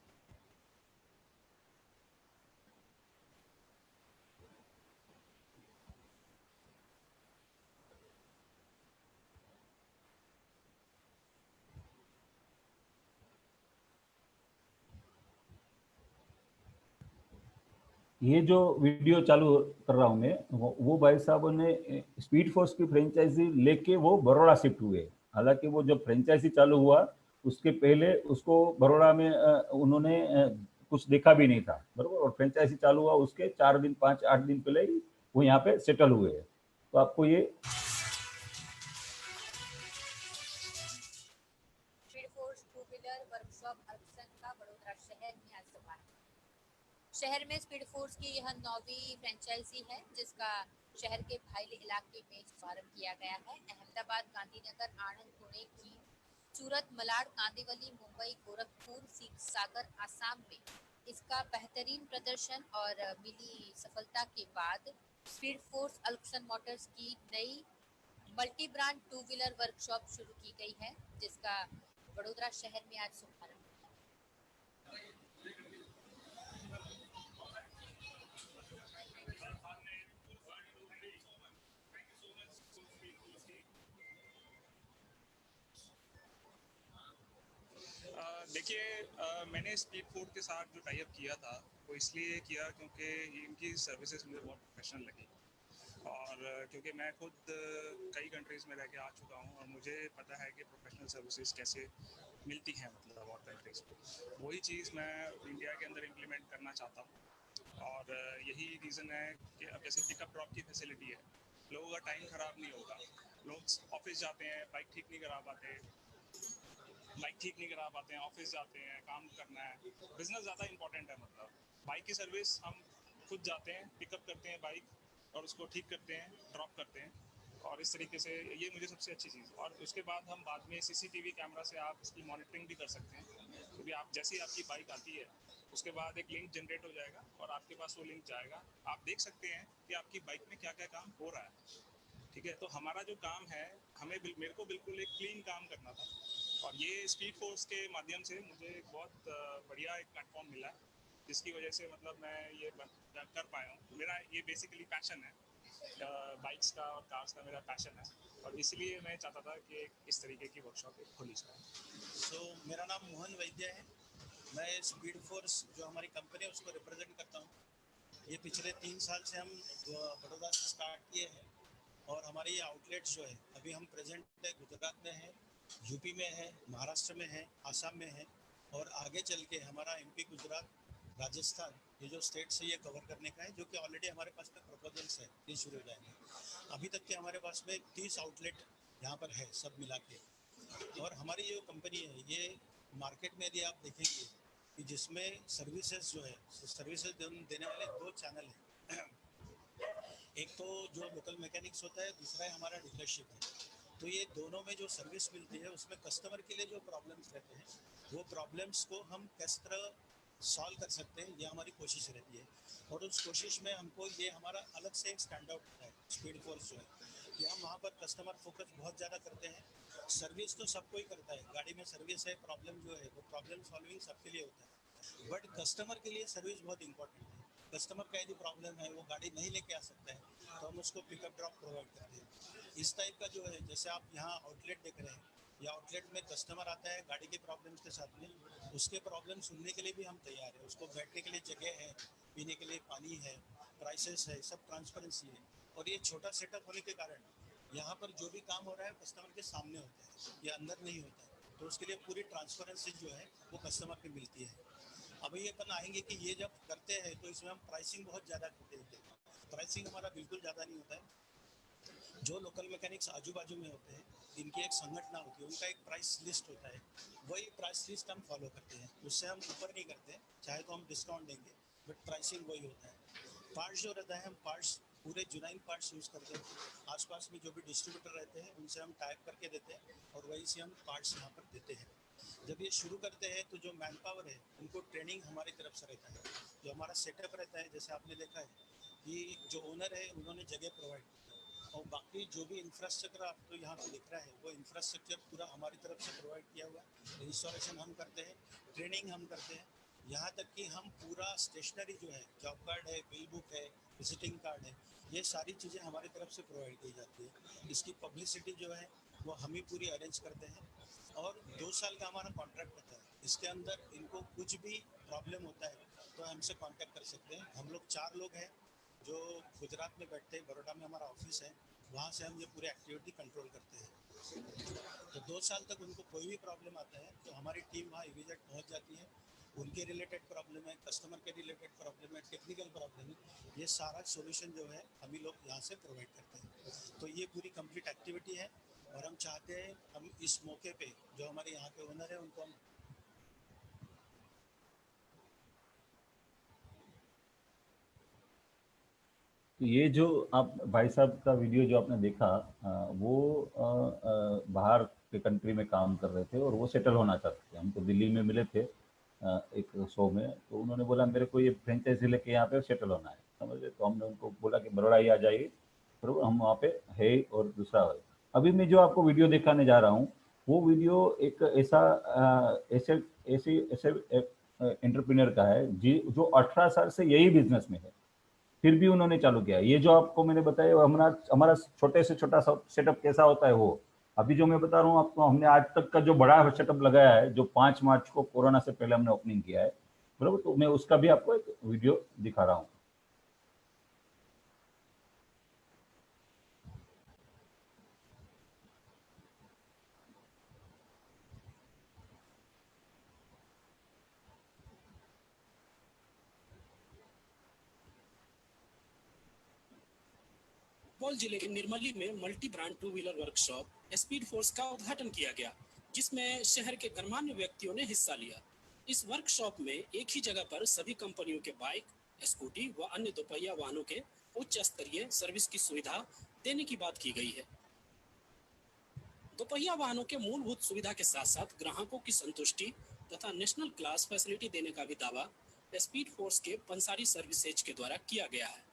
ये जो वीडियो चालू कर रहा हूँ मैं, वो भाई साहब ने स्पीड फोर्स की फ्रेंचाइजी लेके वो बड़ौदा शिफ्ट हुए। हालांकि वो जब फ्रेंचाइजी चालू हुआ उसके पहले उसको बड़ौदा में उन्होंने कुछ देखा भी नहीं था, बराबर। और फ्रेंचाइजी चालू हुआ उसके 4 दिन 5-8 दिन पहले ही वो यहाँ पे सेटल हुए हैं। तो आपको ये वडोदरा शहर में आज शुभारंभ। शहर में स्पीड फोर्स की यह 9वीं फ्रेंचाइजी है, जिसका शहर के भाईली इलाके में शुभारंभ किया गया है। अहमदाबाद, गांधीनगर, आणंद, पुणे की सूरत, मलाड, कांदिवली, मुंबई, गोरखपुर, सागर, आसाम में इसका बेहतरीन प्रदर्शन और मिली सफलता के बाद स्पीड फोर्स अल्क्सन मोटर्स की नई multi brand two wheeler workshop शुरू की गई है, जिसका वडोदरा शहर में आज शुभारंभ। देखिए, मैंने स्पीड फोर्स के साथ जो टाई अप किया था वो इसलिए किया क्योंकि इनकी सर्विसेज मुझे बहुत प्रोफेशनल लगी, और क्योंकि मैं खुद कई कंट्रीज़ में रह के आ चुका हूँ और मुझे पता है कि प्रोफेशनल सर्विसेज कैसे मिलती हैं, मतलब और कंट्रीज़ में वही चीज़ मैं इंडिया के अंदर इम्प्लीमेंट करना चाहता हूँ। और यही रीज़न है कि अब जैसे पिकअप ड्रॉप की फैसिलिटी है, लोगों का टाइम ख़राब नहीं होगा। लोग ऑफिस जाते हैं, बाइक ठीक नहीं करा पाते हैं, ऑफिस जाते हैं, काम करना है, बिजनेस ज़्यादा इंपॉर्टेंट है। मतलब बाइक की सर्विस हम खुद जाते हैं, पिकअप करते हैं बाइक और उसको ठीक करते हैं, ड्रॉप करते हैं, और इस तरीके से ये मुझे सबसे अच्छी चीज़। और उसके बाद हम बाद में सीसीटीवी कैमरा से आप इसकी मॉनिटरिंग भी कर सकते हैं, क्योंकि आप जैसे ही आपकी बाइक आती है उसके बाद एक लिंक जनरेट हो जाएगा और आपके पास वो लिंक जाएगा, आप देख सकते हैं कि आपकी बाइक में क्या क्या काम हो रहा है। ठीक है, तो हमारा जो काम है, मेरे को बिल्कुल एक क्लीन काम करना था, और ये स्पीड फोर्स के माध्यम से मुझे एक बहुत बढ़िया एक प्लेटफॉर्म मिला है, जिसकी वजह से मतलब मैं ये कर पाया हूँ। मेरा ये बेसिकली पैशन है, बाइक्स का और कार्स का मेरा पैशन है, और इसलिए मैं चाहता था कि इस तरीके की वर्कशॉप खोली जाए। मेरा नाम मोहन वैद्य है। मैं स्पीड फोर्स जो हमारी कंपनी है उसको रिप्रेजेंट करता हूँ। ये पिछले 3 साल से हम बड़ौदा से स्टार्ट किए हैं, और हमारे ये आउटलेट्स जो है अभी हम प्रेजेंट है गुजरात में है, यूपी में है, महाराष्ट्र में है, आसाम में है, और आगे चल के हमारा एमपी, गुजरात, राजस्थान, ये जो स्टेट्स है ये कवर करने का है, जो कि ऑलरेडी हमारे पास में प्रपोजल्स है, ये शुरू हो जाएंगे। अभी तक के हमारे पास में 30 आउटलेट यहाँ पर है सब मिला के। और हमारी जो कंपनी है ये मार्केट में यदि आप देखेंगे कि जिसमें सर्विसेज जो है, सर्विसेज देने वाले 2 चैनल हैं। एक तो जो लोकल मैकेनिक्स होता है, दूसरा है हमारा डीलरशिप है। तो ये दोनों में जो सर्विस मिलती है उसमें कस्टमर के लिए जो प्रॉब्लम्स रहते हैं वो प्रॉब्लम्स को हम किस तरह सॉल्व कर सकते हैं, ये हमारी कोशिश रहती है। और उस कोशिश में हमको ये हमारा अलग से एक स्टैंड आउट होता है स्पीड फोर्स जो है, कि हम वहाँ पर कस्टमर फोकस बहुत ज़्यादा करते हैं। सर्विस तो सबको ही करता है, गाड़ी में सर्विस है, प्रॉब्लम जो है वो प्रॉब्लम सॉल्विंग सबके लिए होता है, बट कस्टमर के लिए सर्विस बहुत इंपॉर्टेंट है। कस्टमर का यदि प्रॉब्लम है, वो गाड़ी नहीं लेके आ सकता है, तो हम उसको पिकअप ड्रॉप प्रोवाइड करते हैं। इस टाइप का जो है, जैसे आप यहाँ आउटलेट देख रहे हैं, या आउटलेट में कस्टमर आता है गाड़ी के प्रॉब्लम्स के साथ में, उसके प्रॉब्लम सुनने के लिए भी हम तैयार हैं। उसको बैठने के लिए जगह है, पीने के लिए पानी है, प्राइसेस है, सब ट्रांसपेरेंसी है। और ये छोटा सेटअप होने के कारण यहाँ पर जो भी काम हो रहा है कस्टमर के सामने होता है, ये अंदर नहीं होता है, तो उसके लिए पूरी ट्रांसपेरेंसी जो है वो कस्टमर को मिलती है। अभी ये अपन आएंगे कि ये जब करते हैं तो इसमें हम प्राइसिंग बहुत ज़्यादा करते हैं। प्राइसिंग हमारा बिल्कुल ज़्यादा नहीं होता है। जो लोकल मैकेनिक्स आजू बाजू में होते हैं, जिनकी एक संगठन होती है, उनका एक प्राइस लिस्ट होता है, वही प्राइस लिस्ट हम फॉलो करते हैं, उससे हम ऊपर नहीं करते। चाहे तो हम डिस्काउंट देंगे, बट प्राइसिंग वही होता है। पार्ट्स जो रहता है, हम पार्ट्स पूरे जुनाइन पार्ट्स यूज़ करते हैं। आसपास में जो भी डिस्ट्रीब्यूटर रहते हैं उनसे हम टाइप करके देते हैं, और वहीं से हम पार्ट्स यहाँ पर देते हैं। जब ये शुरू करते हैं तो जो मैन पावर है उनको ट्रेनिंग हमारी तरफ से रहता है। जो हमारा सेटअप रहता है, जैसे आपने देखा है कि जो ओनर है उन्होंने जगह प्रोवाइड की है, और बाकी जो भी इंफ्रास्ट्रक्चर आपको यहाँ पे दिख रहा है वो इंफ्रास्ट्रक्चर पूरा हमारी तरफ से प्रोवाइड किया हुआ है। इंस्टॉलेशन हम करते हैं, ट्रेनिंग हम करते हैं, यहाँ तक कि हम पूरा स्टेशनरी जो है, जॉब कार्ड है, बिल बुक है, विजिटिंग कार्ड है, ये सारी चीज़ें हमारी तरफ से प्रोवाइड की जाती है। इसकी पब्लिसिटी जो है वो हम ही पूरी अरेंज करते हैं। और 2 साल का हमारा कॉन्ट्रैक्ट होता है। इसके अंदर इनको कुछ भी प्रॉब्लम होता है तो हमसे कांटेक्ट कर सकते हैं। हम लोग 4 लोग हैं जो गुजरात में बैठते हैं, बड़ौदा में हमारा ऑफिस है, वहाँ से हम ये पूरी एक्टिविटी कंट्रोल करते हैं। तो 2 साल तक उनको कोई भी प्रॉब्लम आता है तो हमारी टीम वहाँ इमीडिएट पहुँच जाती है। उनके रिलेटेड प्रॉब्लम है, कस्टमर के रिलेटेड प्रॉब्लम है, टेक्निकल प्रॉब्लम है, ये सारा सोल्यूशन जो है हम ही लोग यहाँ से प्रोवाइड करते हैं। तो ये पूरी कंप्लीट एक्टिविटी है, और हम चाहते हैं हम इस मौके पे जो हमारे यहाँ के ओनर है उनको हम तो ये जो आप भाई साहब का वीडियो जो आपने देखा, वो बाहर के कंट्री में काम कर रहे थे और वो सेटल होना चाहते थे। हमको दिल्ली में मिले थे एक शो में, तो उन्होंने बोला मेरे को ये फ्रेंचाइजी लेके यहाँ पे सेटल होना है, समझ रहे। तो हमने उनको बोला कि बड़ौदा ही आ जाइए, बरोबर, हम वहाँ पे है। और दूसरा है, अभी मैं जो आपको वीडियो दिखाने जा रहा हूँ, वो वीडियो एक ऐसा ऐसे ऐसे ऐसे एंटरप्रेन्योर का है जी, जो 18 साल से यही बिजनेस में है, फिर भी उन्होंने चालू किया। ये जो आपको मैंने बताया, वो हमारा हमारा छोटे से छोटा सेटअप कैसा होता है, वो अभी जो मैं बता रहा हूँ आपको, हमने आज तक का जो बड़ा सेटअप लगाया है, जो 5 मार्च को कोरोना से पहले हमने ओपनिंग किया है, बराबर। तो मैं उसका भी आपको एक वीडियो दिखा रहा हूँ। सुपौल जिले के निर्मली में multi brand two wheeler workshop speed force का उद्घाटन किया गया, जिसमें शहर के गणमान्य व्यक्तियों ने हिस्सा लिया। इस वर्कशॉप में एक ही जगह पर सभी कंपनियों के बाइक, स्कूटी व अन्य दोपहिया वाहनों के उच्च स्तरीय सर्विस की सुविधा देने की बात की गई है। दोपहिया वाहनों के मूलभूत सुविधा के साथ साथ ग्राहकों की संतुष्टि तथा नेशनल क्लास फैसिलिटी देने का भी दावा स्पीड फोर्स के पंसारी सर्विसेज के द्वारा किया गया है।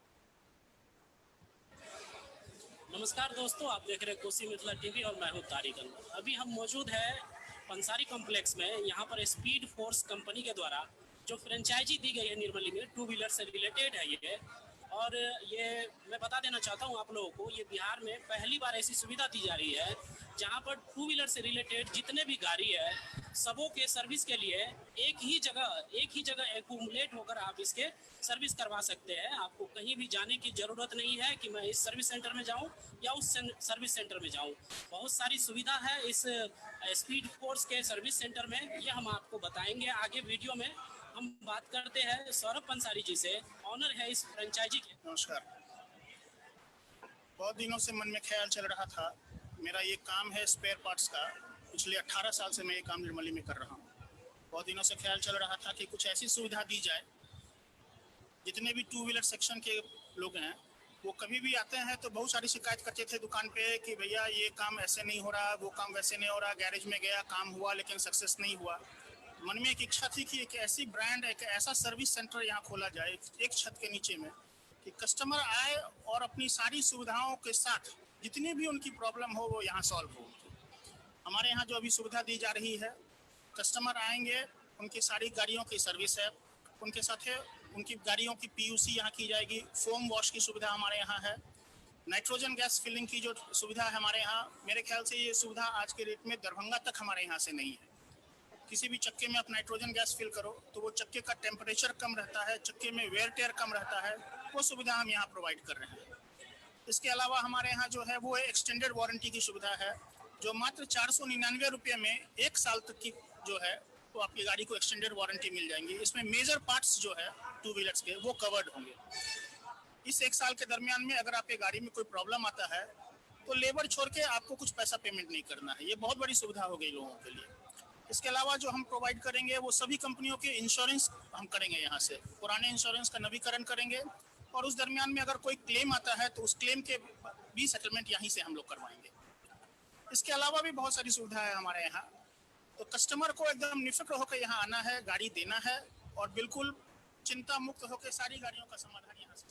नमस्कार दोस्तों, आप देख रहे हैं कोसी मिथिला टीवी और मैं हूं तारिक अनवर। अभी हम मौजूद है पंसारी कॉम्प्लेक्स में। यहाँ पर स्पीड फोर्स कंपनी के द्वारा जो फ्रेंचाइजी दी गई है निर्मली में, टू व्हीलर से रिलेटेड है ये। और ये मैं बता देना चाहता हूँ आप लोगों को, ये बिहार में पहली बार ऐसी सुविधा दी जा रही है जहाँ पर टू व्हीलर से रिलेटेड जितने भी गाड़ी है सबों के सर्विस के लिए एक ही जगह एक्यूमुलेट होकर आप इसके सर्विस करवा सकते हैं। आपको कहीं भी जाने की जरूरत नहीं है कि मैं इस सर्विस सेंटर में जाऊं या उस सर्विस सेंटर में जाऊं। बहुत सारी सुविधा है इस स्पीड फोर्स के सर्विस सेंटर में, ये हम आपको बताएंगे आगे वीडियो में। हम बात करते हैं सौरभ पंसारी जी से, ऑनर है इस फ्रेंचाइजी के। नमस्कार। बहुत दिनों से मन में ख्याल चल रहा था, मेरा ये काम है स्पेयर पार्ट्स का। पिछले 18 साल से मैं ये काम निर्मली में कर रहा हूँ। बहुत दिनों से ख्याल चल रहा था कि कुछ ऐसी सुविधा दी जाए, जितने भी टू व्हीलर सेक्शन के लोग हैं वो कभी भी आते हैं तो बहुत सारी शिकायत करते थे दुकान पे कि भैया ये काम ऐसे नहीं हो रहा, वो काम वैसे नहीं हो रहा, गैरेज में गया काम हुआ लेकिन सक्सेस नहीं हुआ। मन में एक इच्छा थी कि एक ऐसी ब्रांड, एक ऐसा सर्विस सेंटर यहाँ खोला जाए एक छत के नीचे में, कि कस्टमर आए और अपनी सारी सुविधाओं के साथ जितनी भी उनकी प्रॉब्लम हो वो यहाँ सॉल्व हो। हमारे यहाँ जो अभी सुविधा दी जा रही है, कस्टमर आएंगे, उनकी सारी गाड़ियों की सर्विस है, उनके साथ है उनकी गाड़ियों की पीयूसी यहाँ की जाएगी, फोम वॉश की सुविधा हमारे यहाँ है, नाइट्रोजन गैस फिलिंग की जो सुविधा है हमारे यहाँ। मेरे ख्याल से ये सुविधा आज के डेट में दरभंगा तक हमारे यहाँ से नहीं है। किसी भी चक्के में आप नाइट्रोजन गैस फिल करो तो वो चक्के का टेम्परेचर कम रहता है, चक्के में वेयर टेयर कम रहता है, वो सुविधा हम यहाँ प्रोवाइड कर रहे हैं। इसके अलावा हमारे यहाँ जो है वो एक्सटेंडेड वारंटी की सुविधा है, जो मात्र 499 रुपये में 1 साल तक की जो है वो आपकी गाड़ी को एक्सटेंडेड वारंटी मिल जाएंगी। इसमें मेजर पार्ट्स जो है टू व्हीलर्स के वो कवर्ड होंगे। इस 1 साल के दरमियान में अगर आपके गाड़ी में कोई प्रॉब्लम आता है तो लेबर छोड़ के आपको कुछ पैसा पेमेंट नहीं करना है। ये बहुत बड़ी सुविधा हो गई लोगों के लिए। इसके अलावा जो हम प्रोवाइड करेंगे वो सभी कंपनियों के इंश्योरेंस हम करेंगे, यहाँ से पुराने इंश्योरेंस का नवीकरण करेंगे, और उस दरमियान में अगर कोई क्लेम आता है तो उस क्लेम के भी सेटलमेंट यहीं से हम लोग करवाएंगे। इसके अलावा भी बहुत सारी सुविधा है हमारे यहाँ। तो कस्टमर को एकदम निफिक्र होकर यहाँ आना है, गाड़ी देना है, और बिल्कुल चिंता मुक्त होकर सारी गाड़ियों का समाधान यहाँ से।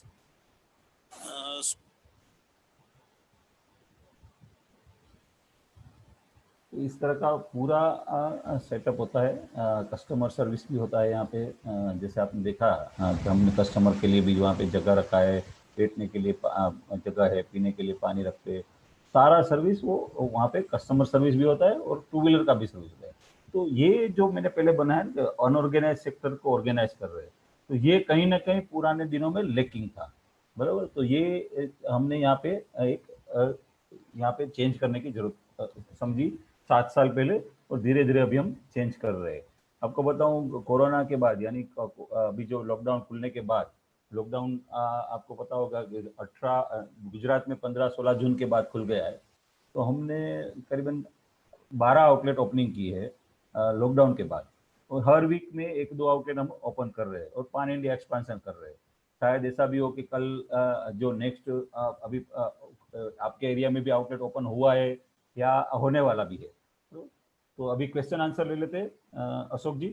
तो इस तरह का पूरा सेटअप होता है। कस्टमर सर्विस भी होता है यहाँ पे। जैसे आपने देखा कि हमने कस्टमर के लिए भी वहाँ पे जगह रखा है, बैठने के लिए जगह है, पीने के लिए पानी रखते, सारा सर्विस वो वहाँ पे कस्टमर सर्विस भी होता है और टू व्हीलर का भी सर्विस होता है। तो ये जो मैंने पहले बनाया अनऑर्गेनाइज सेक्टर को ऑर्गेनाइज कर रहे हैं, तो ये कहीं ना कहीं पुराने दिनों में लेकिंग था, बराबर। तो ये हमने यहाँ पे एक यहाँ पे चेंज करने की जरूरत समझी 7 साल पहले, और धीरे धीरे अभी हम चेंज कर रहे हैं। आपको बताऊं, कोरोना के बाद यानी अभी जो लॉकडाउन खुलने के बाद, लॉकडाउन आपको पता होगा कि 18 गुजरात में 15-16 जून के बाद खुल गया है। तो हमने करीबन 12 आउटलेट ओपनिंग की है लॉकडाउन के बाद, और हर वीक में 1-2 आउटलेट हम ओपन कर रहे हैं और पान इंडिया एक्सपेंशन कर रहे हैं, शायद ऐसा भी हो कि कल जो नेक्स्ट अभी आपके एरिया में भी आउटलेट ओपन हुआ है या होने वाला भी है। तो अभी क्वेश्चन आंसर ले लेते हैं अशोक जी।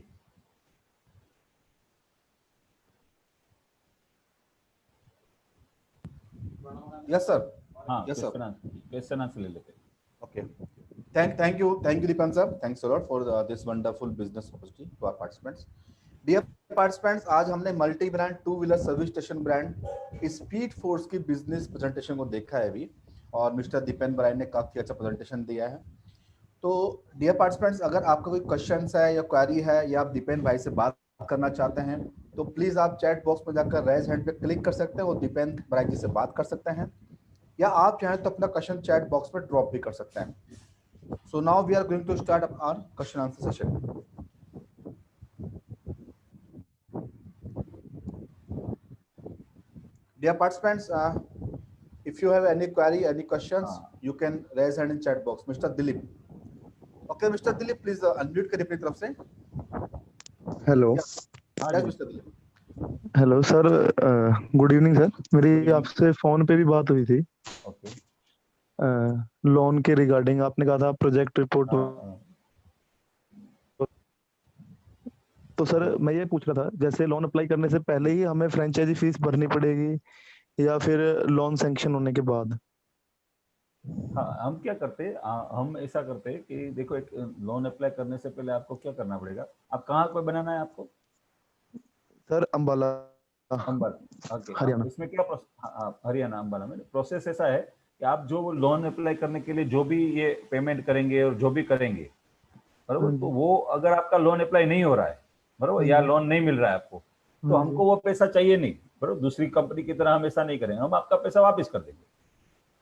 Yes sir. हाँ, यस सर। क्वेश्चन आंसर ले लेते हैं। Okay. Thank you, Dipan sir. Thanks a lot for this wonderful business opportunity to our participants. Dear participants, आज हमने multi brand two wheeler service station brand speed force की business presentation को देखा है अभी, और मिस्टर दीपेन ब्रायन ने काफी अच्छा प्रेजेंटेशन दिया है। तो डियर पार्टिसिपेंट्स, अगर आपका कोई क्वेश्चन है या क्वेरी है या आप दीपेन भाई से बात करना चाहते हैं तो प्लीज आप चैट बॉक्स में जाकर रेज हैंड पे क्लिक कर सकते हैं और दीपेन ब्रायन जी से बात कर सकते हैं, या आप चाहें तो अपना क्वेश्चन चैट बॉक्स पर ड्रॉप भी कर सकते हैं। So now we are going to start our question answer session. Dear participants, if you have any query, any questions, you can raise hand in chat box. Mr. Dilip. Okay, Mr. Dilip, please unmute करिए अपनी तरफ से। Hello. Yes, Mr. Dilip. Hello sir, good evening sir. मेरी आपसे phone पे भी बात हुई थी ओके। लोन के रिगार्डिंग। आपने कहा था प्रोजेक्ट रिपोर्ट। तो सर मैं ये पूछ रहा था, जैसे लोन अप्लाई करने से पहले ही हमें फ्रेंचाइजी फीस भरनी पड़ेगी या फिर लोन सैंक्शन होने के बाद? हाँ, हम क्या करते हैं, हम ऐसा करते हैं कि देखो, एक लोन अप्लाई करने से पहले आपको क्या करना पड़ेगा। आप कहाँ पे बनाना है आपको? Sir Ambala, okay. हरियाणा। इसमें क्या हरियाणा अंबाला में प्रोसेस ऐसा है कि आप जो लोन अप्लाई करने के लिए जो भी ये पेमेंट करेंगे और जो भी करेंगे, बराबर, तो वो अगर आपका लोन अप्लाई नहीं हो रहा है, बराबर, या लोन नहीं मिल रहा है आपको, तो हमको वो पैसा चाहिए नहीं, बराबर। दूसरी कंपनी की तरह हम ऐसा नहीं करेंगे, हम आपका पैसा वापस कर देंगे।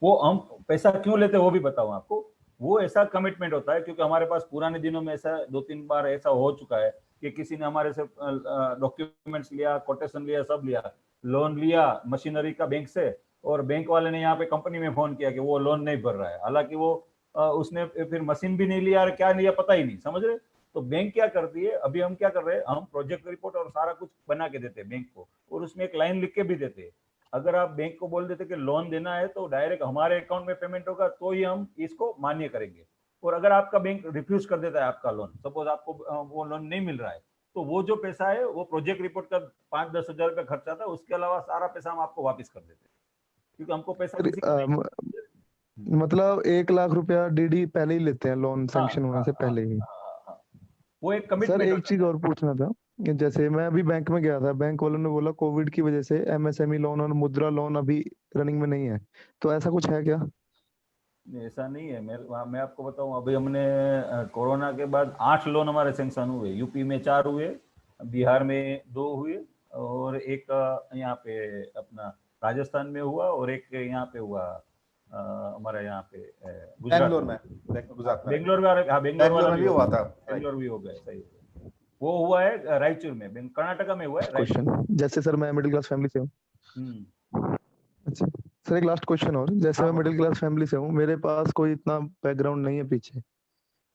वो हम पैसा क्यों लेते हैं वो भी बताऊं आपको। वो ऐसा कमिटमेंट होता है क्योंकि हमारे पास पुराने दिनों में ऐसा 2-3 बार ऐसा हो चुका है कि किसी ने हमारे से डॉक्यूमेंट्स लिया, कोटेशन लिया, सब लिया, लोन लिया मशीनरी का बैंक से, और बैंक वाले ने यहाँ पे कंपनी में फोन किया कि वो लोन नहीं भर रहा है, हालांकि वो उसने फिर मशीन भी नहीं लिया और क्या लिया पता ही नहीं, समझ रहे। तो बैंक क्या करती है, अभी हम क्या कर रहे हैं, हम प्रोजेक्ट रिपोर्ट और सारा कुछ बना के देते हैं बैंक को, और उसमें एक लाइन लिख के भी देते हैं। अगर आप बैंक को बोल देते कि लोन देना है तो डायरेक्ट हमारे अकाउंट में पेमेंट होगा तो ही हम इसको मान्य करेंगे। और अगर आपका बैंक रिफ्यूज कर देता है आपका लोन, सपोज आपको वो लोन नहीं मिल रहा है, तो वो जो पैसा है वो प्रोजेक्ट रिपोर्ट का 5-10 हजार रुपया खर्चा था, उसके अलावा सारा पैसा हम आपको वापस कर देते हैं, क्योंकि हमको पैसा मतलब 1 लाख रुपया डीडी पहले ही लेते हैं लोन सैंक्शन होने से पहले ही। वो एक कमिटमेंट। सर एक चीज और पूछना था, जैसे मैं अभी बैंक में गया था, बैंक वालों ने बोला कोविड की वजह से एमएसएमई लोन और मुद्रा लोन अभी रनिंग में नहीं है, तो ऐसा कुछ है क्या? ऐसा नहीं है। मैं आपको बताऊं, अभी हमने कोरोना के बाद 8 लोन हमारे सैंक्शन हुए। यूपी में 4 हुए, बिहार में 2 हुए, और एक यहाँ पे अपना राजस्थान में हुआ, और एक यहाँ पे हुआ हमारे यहाँ पे बेंगलोर में, बेंगलोर में, हाँ बेंगलोर में भी हुआ था, बेंगलोर भी हो गया, सही वो हुआ है रायचूर में, कर्नाटका में हुआ है। क्वेश्चन, जैसे सर मैं मिडिल क्लास फैमिली से हूँ। अच्छा सर, एक लास्ट क्वेश्चन और, जैसे मैं मिडिल क्लास फैमिली से हूँ, मेरे पास कोई इतना बैकग्राउंड नहीं है पीछे,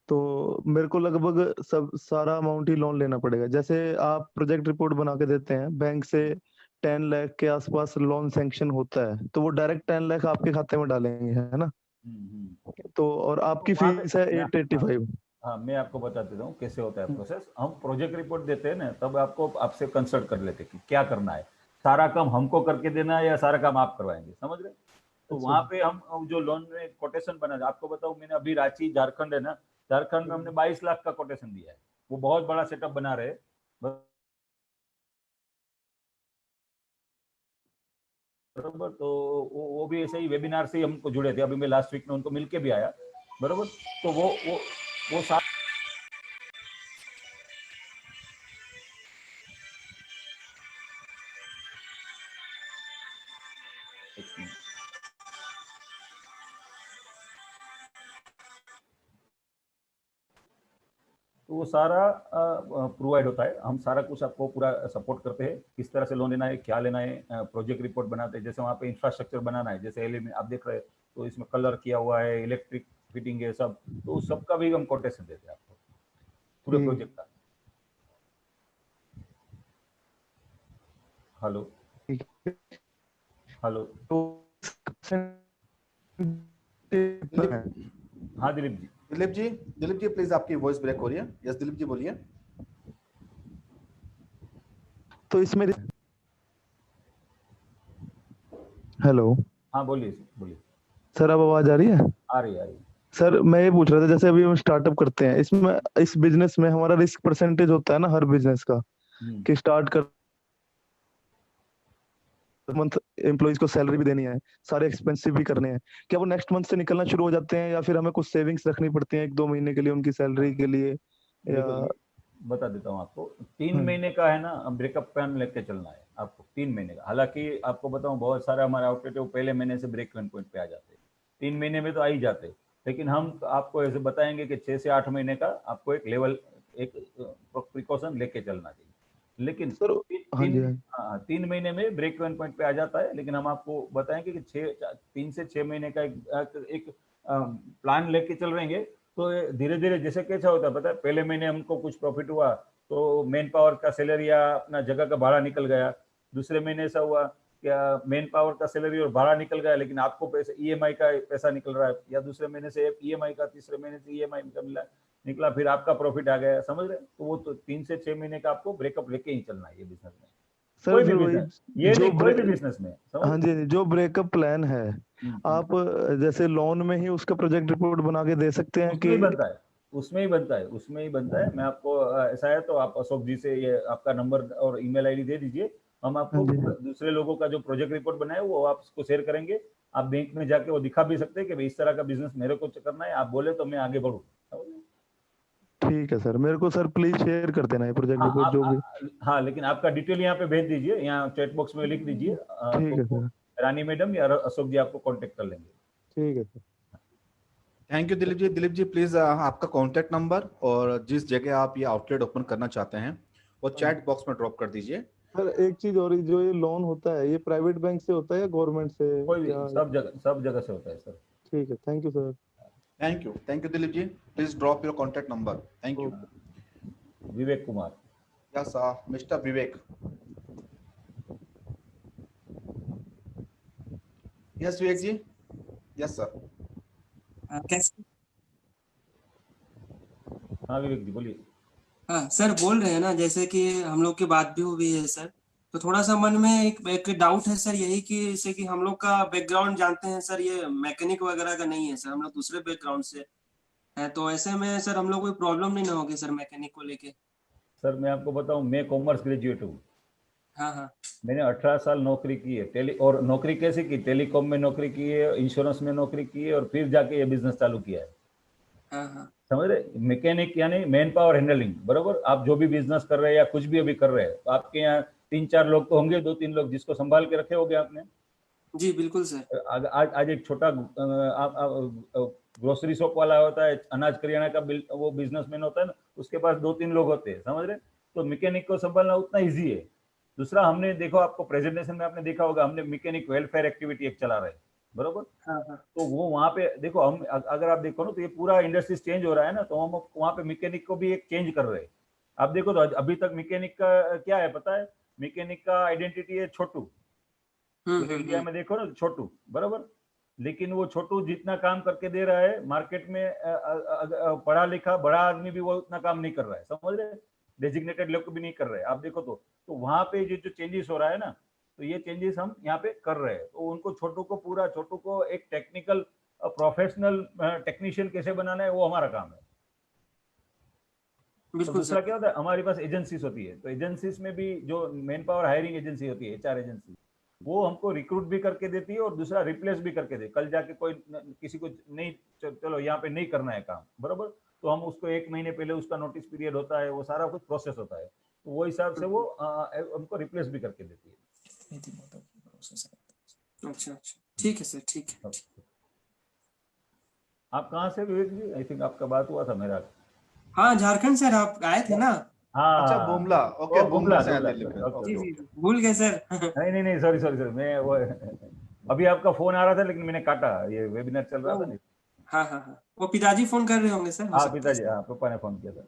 तो मेरे को लगभग सब सारा अमाउंट ही लोन लेना पड़ेगा। जैसे आप प्रोजेक्ट रिपोर्ट बना के देते हैं, बैंक से 10 लाख के आसपास लोन सैंक्शन होता है, तो वो डायरेक्ट 10 लाख आपके खाते में डालेंगे, है ना? तो और आपकी फीस है 885। हाँ, मैं आपको बता देता हूँ कैसे होता है प्रोसेस। हम प्रोजेक्ट रिपोर्ट देते हैं ना, तब आपसे कंसल्ट कर लेते हैं कि क्या करना है, सारा काम हमको करके देना है या सारा काम आप करवाएंगे, समझ रहे। तो वहाँ पे हम जो लोन में कोटेशन बना, आपको बताऊँ, मैंने अभी रांची झारखंड है ना, झारखंड में हमने 22 लाख का कोटेशन दिया है। वो बहुत बड़ा सेटअप बना रहे, बरोबर। तो वो भी ऐसे ही वेबिनार से ही हमको जुड़े थे, अभी मैं लास्ट वीक में उनको मिलके भी आया, बरोबर। तो वो साथ तो वो सारा प्रोवाइड होता है। हम सारा कुछ आपको पूरा सपोर्ट करते हैं, किस तरह से लोन लेना है, क्या लेना है, प्रोजेक्ट रिपोर्ट बनाते हैं। जैसे वहाँ पे इंफ्रास्ट्रक्चर बनाना है, जैसे एल में आप देख रहे हैं, तो इसमें कलर किया हुआ है, इलेक्ट्रिक फिटिंग है सब, तो उस सबका भी हम कोटेशन देते हैं आपको पूरे प्रोजेक्ट का। हेलो। हेलो, तो हाँ दिलीप जी। दिलीप जी प्लीज, आपकी वॉइस ब्रेक हो रही है। यस दिलीप जी बोलिए। तो इसमें हेलो, हाँ बोलिए बोलिए। सर अब आवाज आ रही है? आ रही है, आ रही है। सर मैं ये पूछ रहा था, जैसे अभी हम स्टार्टअप करते हैं, इसमें इस बिजनेस में हमारा रिस्क परसेंटेज होता है ना हर बिजनेस का, कि स्टार्ट कर मंथ एम्प्लॉइज को सैलरी भी देनी है, सारे एक्सपेंसिव भी करने हैं, क्या वो नेक्स्ट मंथ से निकलना शुरू हो जाते हैं या फिर हमें कुछ सेविंग्स रखनी पड़ती है 1-2 महीने के लिए उनकी सैलरी के लिए, या? देखो जी, बता देता हूँ आपको। 3 हाँ महीने का है ना, ब्रेकअप प्लान लेके चलना है आपको 3 महीने का। हालांकि आपको बताऊँ, बहुत सारे हमारे आउटलेट है वो पहले महीने से ब्रेक इवन पॉइंट पे आ जाते हैं, 3 महीने में तो आ ही जाते हैं। लेकिन हम आपको ऐसे बताएंगे कि 6 से 8 महीने का आपको एक लेवल, एक प्रिकॉशन लेके चलना चाहिए। लेकिन सर। हाँ जी, हाँ जी। 3 महीने में ब्रेक इवन पॉइंट पे आ जाता है। लेकिन हम आपको बताएंगे कि 3 से 6 महीने का एक प्लान लेके चल रहेंगे। तो धीरे धीरे जैसे कैसा होता है पता है, पहले महीने हमको कुछ प्रॉफिट हुआ तो मैन पावर का सैलरी या अपना जगह का भाड़ा निकल गया। दूसरे महीने ऐसा हुआ क्या, मैन पावर का सैलरी और भाड़ा निकल गया, लेकिन आपको पैसे ईएमआई का पैसा निकल रहा है, या दूसरे महीने से ईएमआई का, तीसरे महीने से ईएमआई का निकला, फिर आपका प्रॉफिट आ गया। समझ रहे? तो वो तो 3 से 6 महीने का आपको ब्रेकअप लेके ही चलना है ये बिजनेस में, सर कोई भी फिर वही बिजनेस, ये जो नहीं कोई भी बिजनेस में। समझ हाँ रहे? जी, हाँ जी, जो ब्रेकअप प्लान है, आप जैसे लोन में ही उसका प्रोजेक्ट रिपोर्ट बना के दे सकते हैं उसमें कि? ही बनता है, उसमें ही बनता है, उसमें ही बनता है। मैं आपको ऐसा है तो आप अशोक जी से ये आपका नंबर और ईमेल आईडी दे दीजिए, हम हाँ आपको जी, दूसरे लोगों का जो प्रोजेक्ट रिपोर्ट बनाए वो आप उसको शेयर करेंगे। आप बैंक में जाके वो दिखा भी सकते हैं कि भाई इस तरह का बिजनेस मेरे को करना है, आप बोले तो मैं आगे बढ़ूँ। ठीक है सर, मेरे को सर प्लीज शेयर कर देना ये प्रोजेक्ट हाँ रिपोर्ट आप जो भी। हाँ, लेकिन आपका डिटेल यहाँ पे भेज दीजिए, यहाँ चैट बॉक्स में लिख दीजिए, ठीक है तो सर। रानी मैडम या अशोक जी आपको कांटेक्ट कर लेंगे। ठीक है sir. Thank you Dilip ji. Dilip ji please आपका कॉन्टेक्ट नंबर और जिस जगह आप ये आउटलेट ओपन करना चाहते हैं वो चैट बॉक्स में ड्रॉप कर दीजिए। सर एक चीज और, जो ये लोन होता है ये प्राइवेट बैंक से होता है या गवर्नमेंट से, कोई भी, क्या? सब जगह से होता है सर। ठीक है, thank you sir. Thank you Dilip ji. Please drop your contact number. Thank you. Vivek Kumar. Yes mister Vivek. Yes Vivek ji. Yes sir. कैसे? हाँ विवेक जी बोलिए। हाँ सर, बोल रहे हैं ना, जैसे कि हम लोग की बात भी हुई है सर, तो थोड़ा सा मन में एक डाउट है सर, यही कि जैसे कि हम लोग का बैकग्राउंड जानते हैं सर, ये मैकेनिक वगैरह का नहीं है सर, हम लोग दूसरे बैकग्राउंड से है, तो ऐसे में सर हम लोग कोई प्रॉब्लम नहीं ना होगी सर मैकेनिक को लेके? सर मैं आपको बताऊं, मैं कॉमर्स ग्रेजुएट हूँ। हाँ हाँ। मैंने 18 साल नौकरी की है टेली, और नौकरी कैसे की, टेलीकॉम में नौकरी की है, इंश्योरेंस में नौकरी की है, और फिर जाके ये बिजनेस चालू किया है। हाँ हाँ। समझ रहे? मैकेनिक यानी मैन पावर हैंडलिंग, बराबर। आप जो भी बिजनेस कर रहे हैं या कुछ भी अभी कर रहे हैं, तो आपके यहाँ 3-4 लोग तो होंगे, 2-3 लोग जिसको संभाल के रखे होंगे आपने। जी बिल्कुल सर। आज एक छोटा ग्रोसरी शॉप वाला होता है, अनाज करियाना का वो बिजनेसमैन होता है ना, उसके पास 2-3 लोग होते हैं। समझ रहे? तो मैकेनिक को संभालना उतना ईजी है। दूसरा, हमने देखो, आपको प्रेजेंटेशन में आपने देखा होगा, हमने मैकेनिक वेलफेयर एक्टिविटी एक चला रहे हैं, बरोबर। हाँ हाँ। तो वो वहाँ पे देखो, हम अगर आप देखो ना, तो ये पूरा इंडस्ट्री चेंज हो रहा है ना, तो हम वहाँ पे मैकेनिक को भी एक चेंज कर रहे हैं। आप देखो तो अभी तक मैकेनिक का क्या है पता है? मैकेनिक का आइडेंटिटी है छोटू। पूरे इंडिया में देखो ना, छोटू, बराबर। लेकिन वो छोटू जितना काम करके दे रहा है मार्केट में, पढ़ा लिखा बड़ा आदमी भी वो उतना काम नहीं कर रहा है। समझ रहे? डेजिग्नेटेड लोग भी नहीं कर रहे हैं। आप देखो तो वहां पे जो चेंजेस हो रहा है ना, तो ये चेंजेस हम यहाँ पे कर रहे हैं। तो उनको छोटू को एक टेक्निकल प्रोफेशनल टेक्नीशियन कैसे बनाना है, वो हमारा काम है। तो दूसरा क्या होता है, हमारे पास एजेंसीज होती है, तो एजेंसीज में भी जो मैन पावर हायरिंग एजेंसी होती है, एचआर एजेंसी, वो हमको रिक्रूट भी करके देती है और दूसरा रिप्लेस भी करके दे। कल जाके कोई किसी को नहीं, चलो यहाँ पे नहीं करना है काम, बराबर, तो हम उसको 1 महीने पहले उसका नोटिस पीरियड होता है, वो सारा कुछ प्रोसेस होता है, तो वो हिसाब से वो हमको रिप्लेस भी करके देती है। अच्छा अच्छा, ठीक है सर, ठीक है। आप कहाँ से विवेक जी? आई थिंक आपका बात हुआ था मेरा। हाँ झारखंड सर, आप आए थे ना? हाँ अच्छा बुमला। ओके बुमला से बुमला, दिल्ली में। जी जी, भूल गए सर। नहीं सॉरी सॉरी, मैं वो अभी आपका फोन आ रहा था लेकिन मैंने काटा, ये वेबिनार चल रहा था नहीं। हाँ हाँ हाँ, वो पिताजी फोन कर रहे होंगे सर, हो हाँ सकता है। पिताजी, हाँ पापा ने फोन किया था।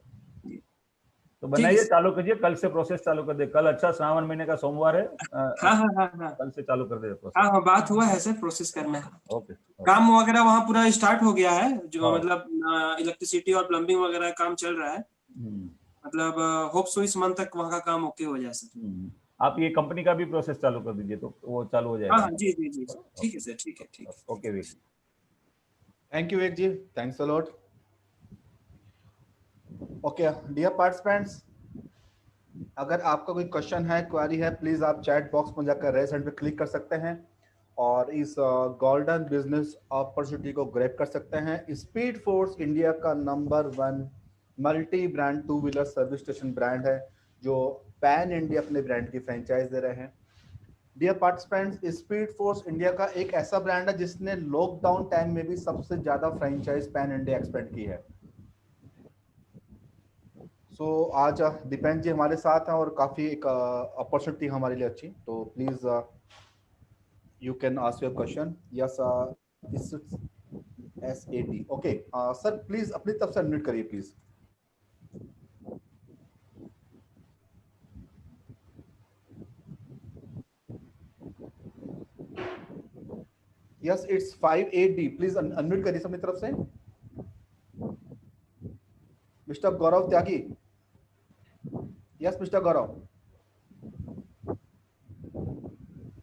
तो ठीक है बनाइए, सर। चालू कीजिए, कल से प्रोसेस चालू कर दे। कल अच्छा श्रावण महीने का सोमवार है, हाँ हाँ हाँ हाँ कल से चालू कर दे हाँ प्रोसेस। हाँ, बात हुआ है सर, प्रोसेस करना है। ओके काम वगैरह वहाँ पूरा स्टार्ट हो गया है, जो हाँ। मतलब इलेक्ट्रिसिटी और प्लम्बिंग वगैरह काम चल रहा है। हम्म, मतलब होप सो इस मंथ तक वहाँ का काम ओके हो जाए सर। आप ये कंपनी का भी प्रोसेस चालू कर दीजिए तो वो चालू हो हाँ जाएगा। हाँ जी जी जी, ठीक है सर, ठीक है ठीक है। Okay Vivek. Thank you Vivek ji, thanks a lot. Okay dear participants, अगर आपका कोई क्वेश्चन है, क्वेरी है, प्लीज आप चैट बॉक्स में जाकर रेज हैंड पे क्लिक कर सकते हैं और इस गोल्डन बिजनेस अपॉर्चुनिटी को ग्रैब कर सकते हैं। स्पीड फोर्स इंडिया का number 1 multi brand two wheeler service station brand है, जो पैन इंडिया अपने ब्रांड की फ्रेंचाइज दे रहे हैं। Dear participants, speed force India का एक ऐसा ब्रांड है जिसने लॉकडाउन टाइम में भी सबसे ज्यादा फ्रेंचाइज पैन इंडिया एक्सपेंड की है। सो आज दीपेन जी हमारे साथ हैं और काफ़ी एक अपॉर्चुनिटी हमारे लिए अच्छी, तो please you can ask your question. Yes SAT okay sir, please अपनी तरफ से अनम्यूट करिए please. Yes it's 5AD, please unmute करिए अपनी तरफ से। मिस्टर गौरव त्यागी, यस मिस्टर गौरव।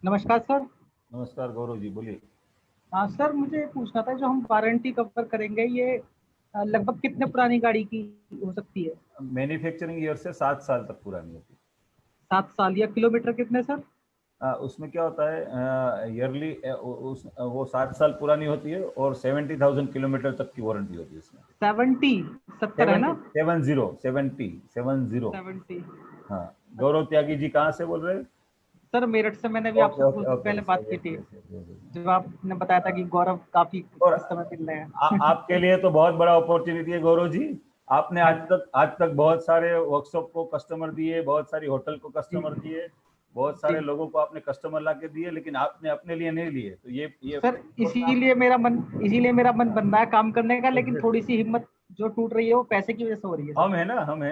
नमस्कार सर। नमस्कार गौरव जी, बोलिए। हाँ सर, मुझे पूछना था, जो हम वारंटी कवर करेंगे ये लगभग कितने पुरानी गाड़ी की हो सकती है? मैन्युफैक्चरिंग ईयर से 7 साल तक पुरानी होती है। 7 साल या किलोमीटर कितने सर? उसमें क्या होता है, ईयरली वो 7 साल पुरानी होती है और 70,000 किलोमीटर तक की वारंटी होती है इसमें। 70 है ना? 70। 70। हाँ, गौरव त्यागी जी कहाँ से बोल रहे हैं? सर मेरठ से। मैंने भी आपसे कुछ दिन पहले बात की थी, जब आपने बताया था कि गौरव काफी और इस समय मिल रहे हैं। आपके लिए तो बहुत बड़ा अपॉर्चुनिटी है गौरव जी। आपने आज तक बहुत सारे वर्कशॉप को कस्टमर दिए, बहुत सारी होटल को कस्टमर दिए, बहुत सारे लोगों को आपने कस्टमर ला के दिए, लेकिन आपने अपने लिए नहीं लिए। तो ये सर इसीलिए मेरा मन बन रहा है काम करने का, लेकिन थोड़ी सी हिम्मत जो टूट रही है वो पैसे की वजह से हो रही है। हम है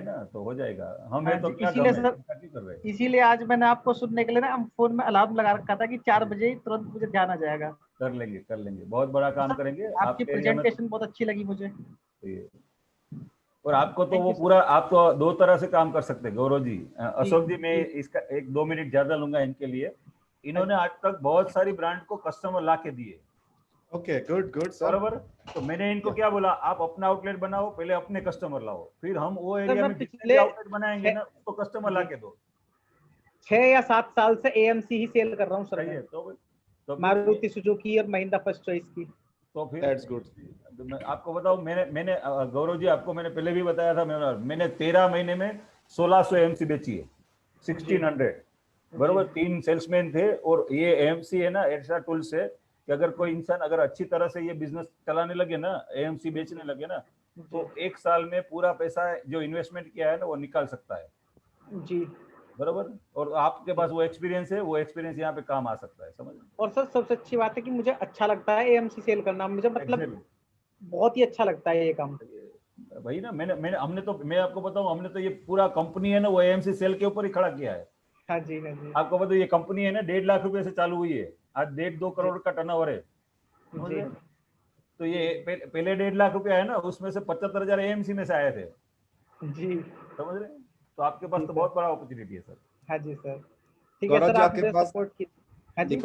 ना तो हो जाएगा। हम है तो क्या इसीलिए गम है, सर, चिंता क्यों कर रहे हैं? इसीलिए आज मैंने आपको सुनने के लिए ना फोन में अलार्म लगा रखा था कि 4 बजे ही तुरंत मुझे ध्यान आ जाएगा। कर लेंगे, बहुत बड़ा काम करेंगे आपकी आपके एरिया में। प्रेजेंटेशन बहुत अच्छी लगी मुझे। और आपको तो वो पूरा, आप तो 2 तरह से काम कर सकते हैं गौरव जी। अशोक जी, मैं इसका 1-2 मिनट ज्यादा लूंगा इनके लिए। इन्होंने आज तक बहुत सारी ब्रांड को कस्टमर ला के दिए। Okay good sir. बराबर। तो मैंने इनको क्या बोला, आप अपना आउटलेट बनाओ, पहले अपने कस्टमर लाओ, फिर हम वो एरिया में जितने भी आउटलेट बनाएंगे ना उसको कस्टमर ला के दो। 6 या 7 साल से AMC ही सेल कर रहा हूँ सर मैं। तो मारुति सुजुकी और महिंद्रा फर्स्ट चॉइस की। तो फिर दैट्स गुड। मैं आपको बताऊं, मैंने गौरव जी आपको मैंने पहले भी बताया था, मैंने 13 महीने में 1600 AMC बेची है, 1600। बराबर। 3 सेल्समैन थे। और ये AMC है ना, ऐसा टूल्स है कि अगर कोई इंसान अगर अच्छी तरह से ये बिजनेस चलाने लगे ना, AMC बेचने लगे ना, तो 1 साल में पूरा पैसा जो इन्वेस्टमेंट किया है ना वो निकाल सकता है जी। बराबर। और आपके पास वो एक्सपीरियंस है, वो एक्सपीरियंस यहाँ पे काम आ सकता है, समझ। और सर सबसे अच्छी बात है कि मुझे अच्छा लगता है AMC सेल करना, मुझे मतलब बहुत ही अच्छा लगता है ये काम। वही ना, मैं आपको बताऊं, हमने तो ये पूरा कंपनी है ना वो AMC सेल के ऊपर ही खड़ा किया है। हाँ जी हाँ जी। आपको बताओ ये कंपनी है ना 1.5 लाख रुपए से चालू हुई है, आज 1.5-2 करोड़ का टर्नओवर है। तो ये पहले 1.5 लाख रुपया है ना, उसमें से 75,000 AMC में से आए थे जी, समझ रहे हैं। तो आपके पास तो बहुत बड़ा अपॉर्चुनिटी है सर। हाँ जी सर, ठीक है सर, आपके पास सपोर्ट की। हाँ जी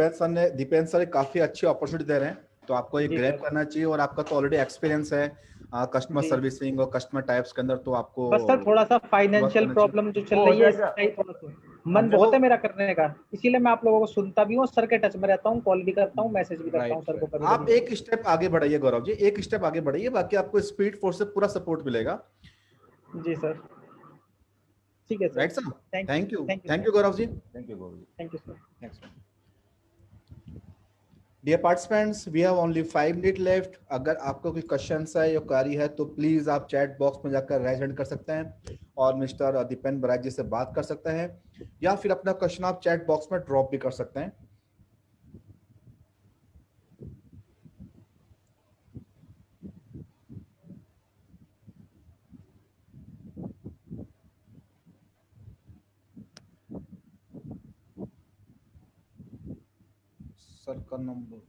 दीपेन सर काफी अच्छी अपॉर्चुनिटी दे रहे हैं, तो आपको ये ग्रैब करना चाहिए। और आपका तो ऑलरेडी एक्सपीरियंस है कस्टमर सर्विसिंग और कस्टमर टाइप्स के अंदर, तो आपको बस सर थोड़ा सा फाइनेंशियल प्रॉब्लम जो चल रही है थोड़ा सा मन बहुत है मेरा करने का, इसीलिए मैं आप लोगों को सुनता भी हूँ, सर के टच में रहता हूँ, कॉल भी करता हूँ, मैसेज भी करता हूँ सर को। आप एक स्टेप आगे बढ़ाइए गौरव जी, एक स्टेप आगे बढ़ाइए, बाकी आपको स्पीड फोर्स से पूरा सपोर्ट मिलेगा। जी सर, ठीक है sir. Right sir, thank you Gaurav ji. Thank you sir. Next. Dear participants, we have only 5 minute left. अगर आपको कोई क्वेश्चन है या क्वेरी है तो प्लीज आप चैट बॉक्स में जाकर राइज हैंड कर सकते हैं और मिस्टर दीपेन बराज जी से बात कर सकते हैं, या फिर अपना क्वेश्चन आप चैट बॉक्स में ड्रॉप भी कर सकते हैं। सर का नंबर,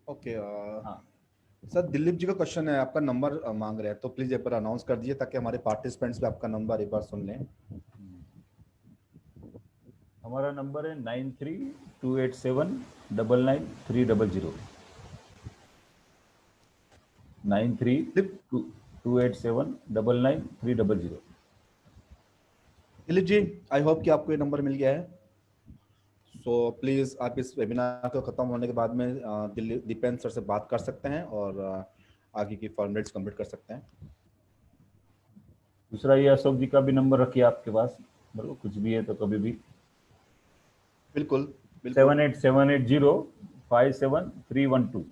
ओके। हाँ सर दिलीप जी का क्वेश्चन है, आपका नंबर मांग रहे हैं, तो प्लीज एक बार अनाउंस कर दीजिए ताकि हमारे पार्टिसिपेंट्स भी आपका नंबर एक बार सुन लें। हमारा नंबर है 9328799300 9328799300। दिलीप जी, आई होप कि आपको ये नंबर मिल गया है। सो प्लीज आप इस वेबिनार को खत्म होने के बाद में दीपेंद्र सर से बात कर सकते हैं और आगे की फॉर्मेट्स कंप्लीट कर सकते हैं। दूसरा ये अशोक जी का भी नंबर रखिए आपके पास, मतलब कुछ भी है तो कभी भी। बिल्कुल बिल्कुल। 7878057312।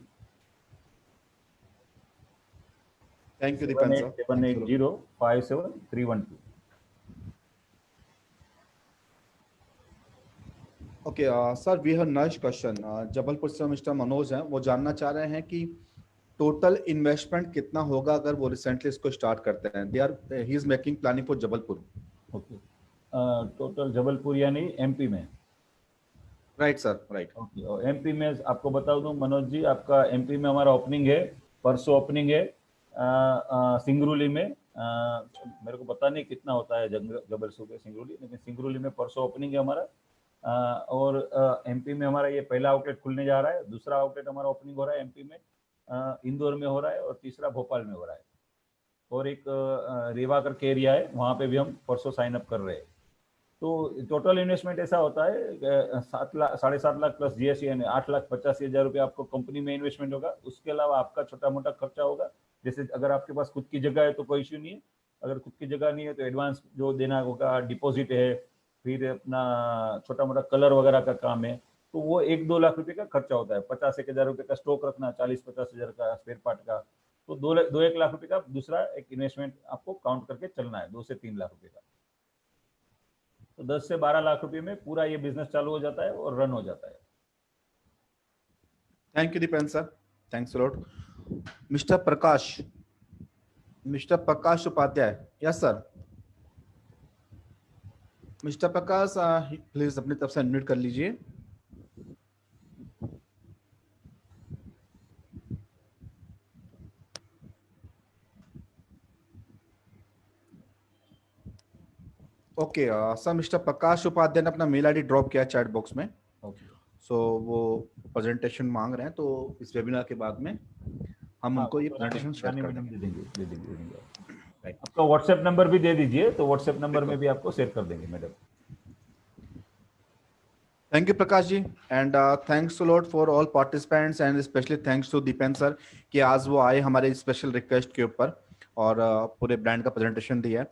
Thank you Dipendra sir. 7878057312। Okay sir, we have next question. Jabalpur से मिस्टर मनोज हैं, वो जानना चाह रहे हैं कि टोटल इन्वेस्टमेंट कितना होगा अगर वो रिसेंटली इसको स्टार्ट करते हैं। He is making planning for Jabalpur. Okay, total Jabalpur यानी एमपी में? Right sir, right. ओके, और एमपी में आपको बता दूं मनोज जी, आपका एमपी में हमारा ओपनिंग है, परसों ओपनिंग है सिंगरौली में। मेरे को पता नहीं कितना होता है जबलपुर के सिंगरौली, लेकिन सिंगरौली में परसों ओपनिंग है हमारा। और एमपी में हमारा ये पहला आउटलेट खुलने जा रहा है। दूसरा आउटलेट हमारा ओपनिंग हो रहा है एमपी में, इंदौर में हो रहा है, और तीसरा भोपाल में हो रहा है। और एक रेवा करके एरिया है, वहाँ पे भी हम परसों साइन अप कर रहे हैं। तो टोटल इन्वेस्टमेंट ऐसा होता है 7.5 लाख प्लस जीएसटी, यानी 8,85,000 रुपये आपको कंपनी में इन्वेस्टमेंट होगा। उसके अलावा आपका छोटा मोटा खर्चा होगा, जैसे अगर आपके पास खुद की जगह है तो कोई इश्यू नहीं है। अगर खुद की जगह नहीं है तो एडवांस जो देना होगा, डिपॉजिट है, फिर अपना छोटा मोटा कलर वगैरह का काम है, तो वो 1-2 लाख रुपए का खर्चा होता है। 50-1,000 रुपये का स्टॉक रखना, 40-50,000 का स्पेयर पार्ट का, तो 2-1 लाख रुपए का दूसरा एक इन्वेस्टमेंट आपको काउंट करके चलना है, 2 से 3 लाख रुपए का। तो 10 से 12 लाख रुपए में पूरा ये बिजनेस चालू हो जाता है और रन हो जाता है। Thank you Dipendra sir, thanks lot. Mister Prakash Upadhyay, yes sir. Mister Prakash please अपनी तरफ से अनम्यूट कर लीजिए। Okay sir, mister Prakash Upadhyay ने अपना मेल आईडी ड्रॉप किया चैट बॉक्स में। ओके, सो वो प्रेजेंटेशन मांग रहे हैं, तो इस वेबिनार के बाद में हम उनको ये प्रेजेंटेशन शेयर कर देंगे। दे देंगे। आपका व्हाट्सएप नंबर भी दे दीजिए, तो व्हाट्सएप नंबर में भी आपको शेयर कर देंगे madam. Thank you Prakash ji, and thanks lot for all participants, and specially thanks to Dipendra sir कि आज वो आए हमारे स्पेशल रिक्वेस्ट के ऊपर और पूरे ब्रांड का प्रेजेंटेशन दिया है।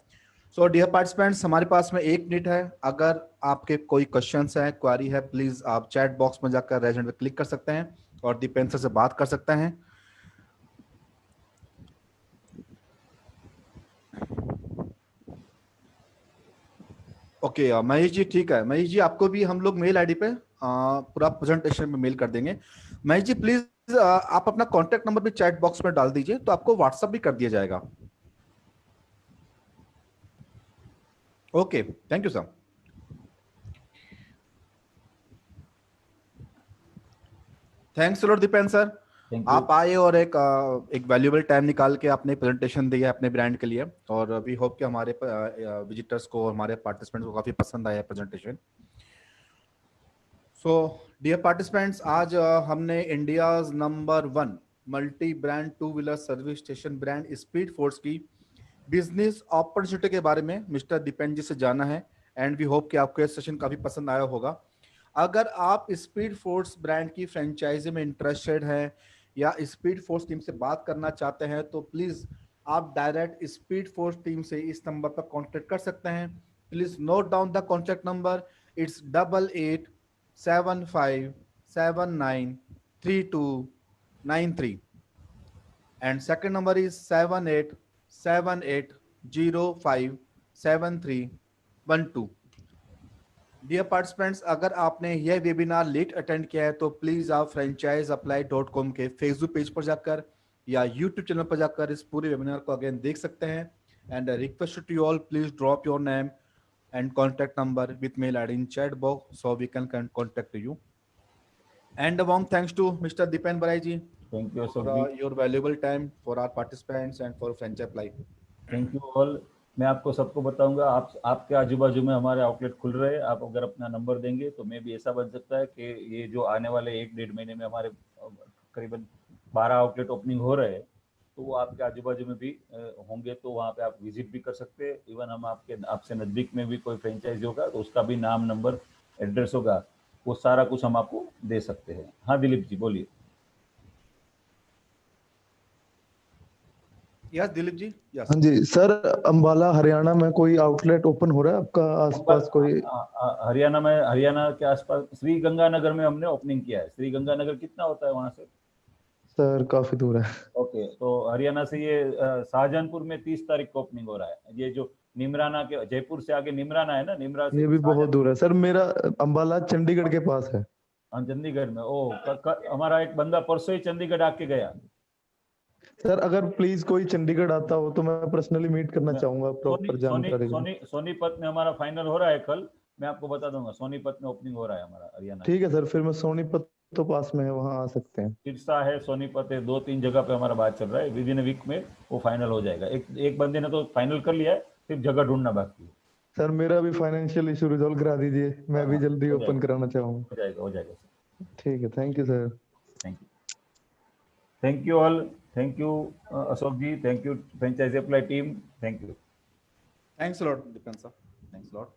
सो डियर पार्टिसिपेंट्स, हमारे पास में 1 मिनट है। अगर आपके कोई क्वेश्चंस है, क्वेरी है, प्लीज आप चैट बॉक्स में जाकर रेज हैंड पे क्लिक कर सकते हैं और दीपेंद्र सर से बात कर सकते हैं। ओके महेश जी, ठीक है। महेश जी, आपको भी हम लोग मेल आईडी पे पूरा प्रेजेंटेशन में मेल कर देंगे। महेश जी प्लीज आप अपना कॉन्टेक्ट नंबर भी चैट बॉक्स में डाल दीजिए, तो आपको व्हाट्सएप भी कर दिया जाएगा। Okay, thank you sir. Thanks lot Dipendra sir, आप आए और एक वैल्यूएबल टाइम निकाल के आपने प्रेजेंटेशन दिया अपने ब्रांड के लिए, और वी होप कि हमारे विजिटर्स को, हमारे पार्टिसिपेंट्स को काफी पसंद आया प्रेजेंटेशन। सो डियर पार्टिसिपेंट्स, आज हमने India's number 1 multi brand 2 wheeler service station brand speed force की बिजनेस अपॉर्चुनिटी के बारे में मिस्टर दीपेंद्र जी से जाना है, एंड वी होप कि आपको ये सेशन काफी पसंद आया होगा। अगर आप स्पीड फोर्स ब्रांड की फ्रेंचाइजी में इंटरेस्टेड हैं या स्पीड फोर्स टीम से बात करना चाहते हैं, तो प्लीज आप डायरेक्ट स्पीड फोर्स टीम से इस नंबर पर कांटेक्ट कर सकते हैं। Please note down the contact number, it's 8875793293 and second number is 7878057312। Dear participants, अगर आपने यह वेबिनार लेट अटेंड किया है तो प्लीज आप franchiseapply.com के फेसबुक पेज पर जाकर या यूट्यूब चैनल पर जाकर इस पूरे वेबिनार को अगेन देख सकते हैं। And request to you all, please drop your name and contact number with mail ID in chat box so we can contact you. And a warm thanks to Mr. Dipen Barai ji Thank you, for Ashok ji. your valuable time for our participants and for franchise life. Thank you all. मैं आपको सबको बताऊंगा, आपके आजू बाजू में हमारे outlet खुल रहे हैं. आप अगर अपना नंबर देंगे तो मे भी ऐसा बन सकता है कि ये जो आने वाले 1-1.5 महीने में हमारे करीबन 12 आउटलेट ओपनिंग हो रहे हैं, तो वो आपके आजू बाजू में भी होंगे, तो वहाँ पे आप विजिट भी कर सकते हैं. इवन हम आपसे नज़दीक में भी कोई फ्रेंचाइजी होगा तो उसका भी नाम, नंबर, एड्रेस होगा, वो सारा कुछ हम आपको दे सकते हैं. हाँ दिलीप जी बोलिए. यस दिलीप जी. यस हाँ जी सर, अंबाला हरियाणा में कोई आउटलेट ओपन हो रहा है आपका आसपास कोई? हरियाणा के आसपास श्री गंगानगर में हमने ओपनिंग किया है. श्री गंगानगर कितना होता है वहां से? सर काफी दूर है. ओके, तो हरियाणा से ये शाहजहांपुर में 30 तारीख को ओपनिंग हो रहा है. ये जो निमराना के, जयपुर से आगे निमराना है ना, निमरा से ये भी बहुत दूर है सर. मेरा अंबाला चंडीगढ़ के पास है. हाँ चंडीगढ़ में. हमारा एक बंदा परसों ही चंडीगढ़ आके गया. सर अगर प्लीज कोई चंडीगढ़ आता हो तो मैं पर्सनली मीट करना चाहूंगा, प्रॉपर जानकारी. सोनीपत में हमारा फाइनल हो रहा है कल, मैं आपको बता दूंगा. सोनीपत में ओपनिंग हो रहा है हमारा हरियाणा. ठीक है सर, फिर मैं सोनीपत तो पास में है, वहाँ आ सकते हैं. सिरसा है, सोनीपत है, 2-3 जगह पे हमारा बात चल रहा है. विद इन वीक में वो फाइनल हो जाएगा. एक बंदे ने तो फाइनल कर लिया है, सिर्फ जगह ढूंढना बाकी है. सर मेरा भी फाइनेंशियल इशू रिजॉल्व करा दीजिए, मैं भी जल्दी ओपन कराना चाहूंगा. हो जाएगा सर. ठीक है, thank you sir. Thank you all. Thank you Ashok ji. Thank you franchisee apply team. Thank you. Thanks a lot, Dipen sir. Thanks a lot.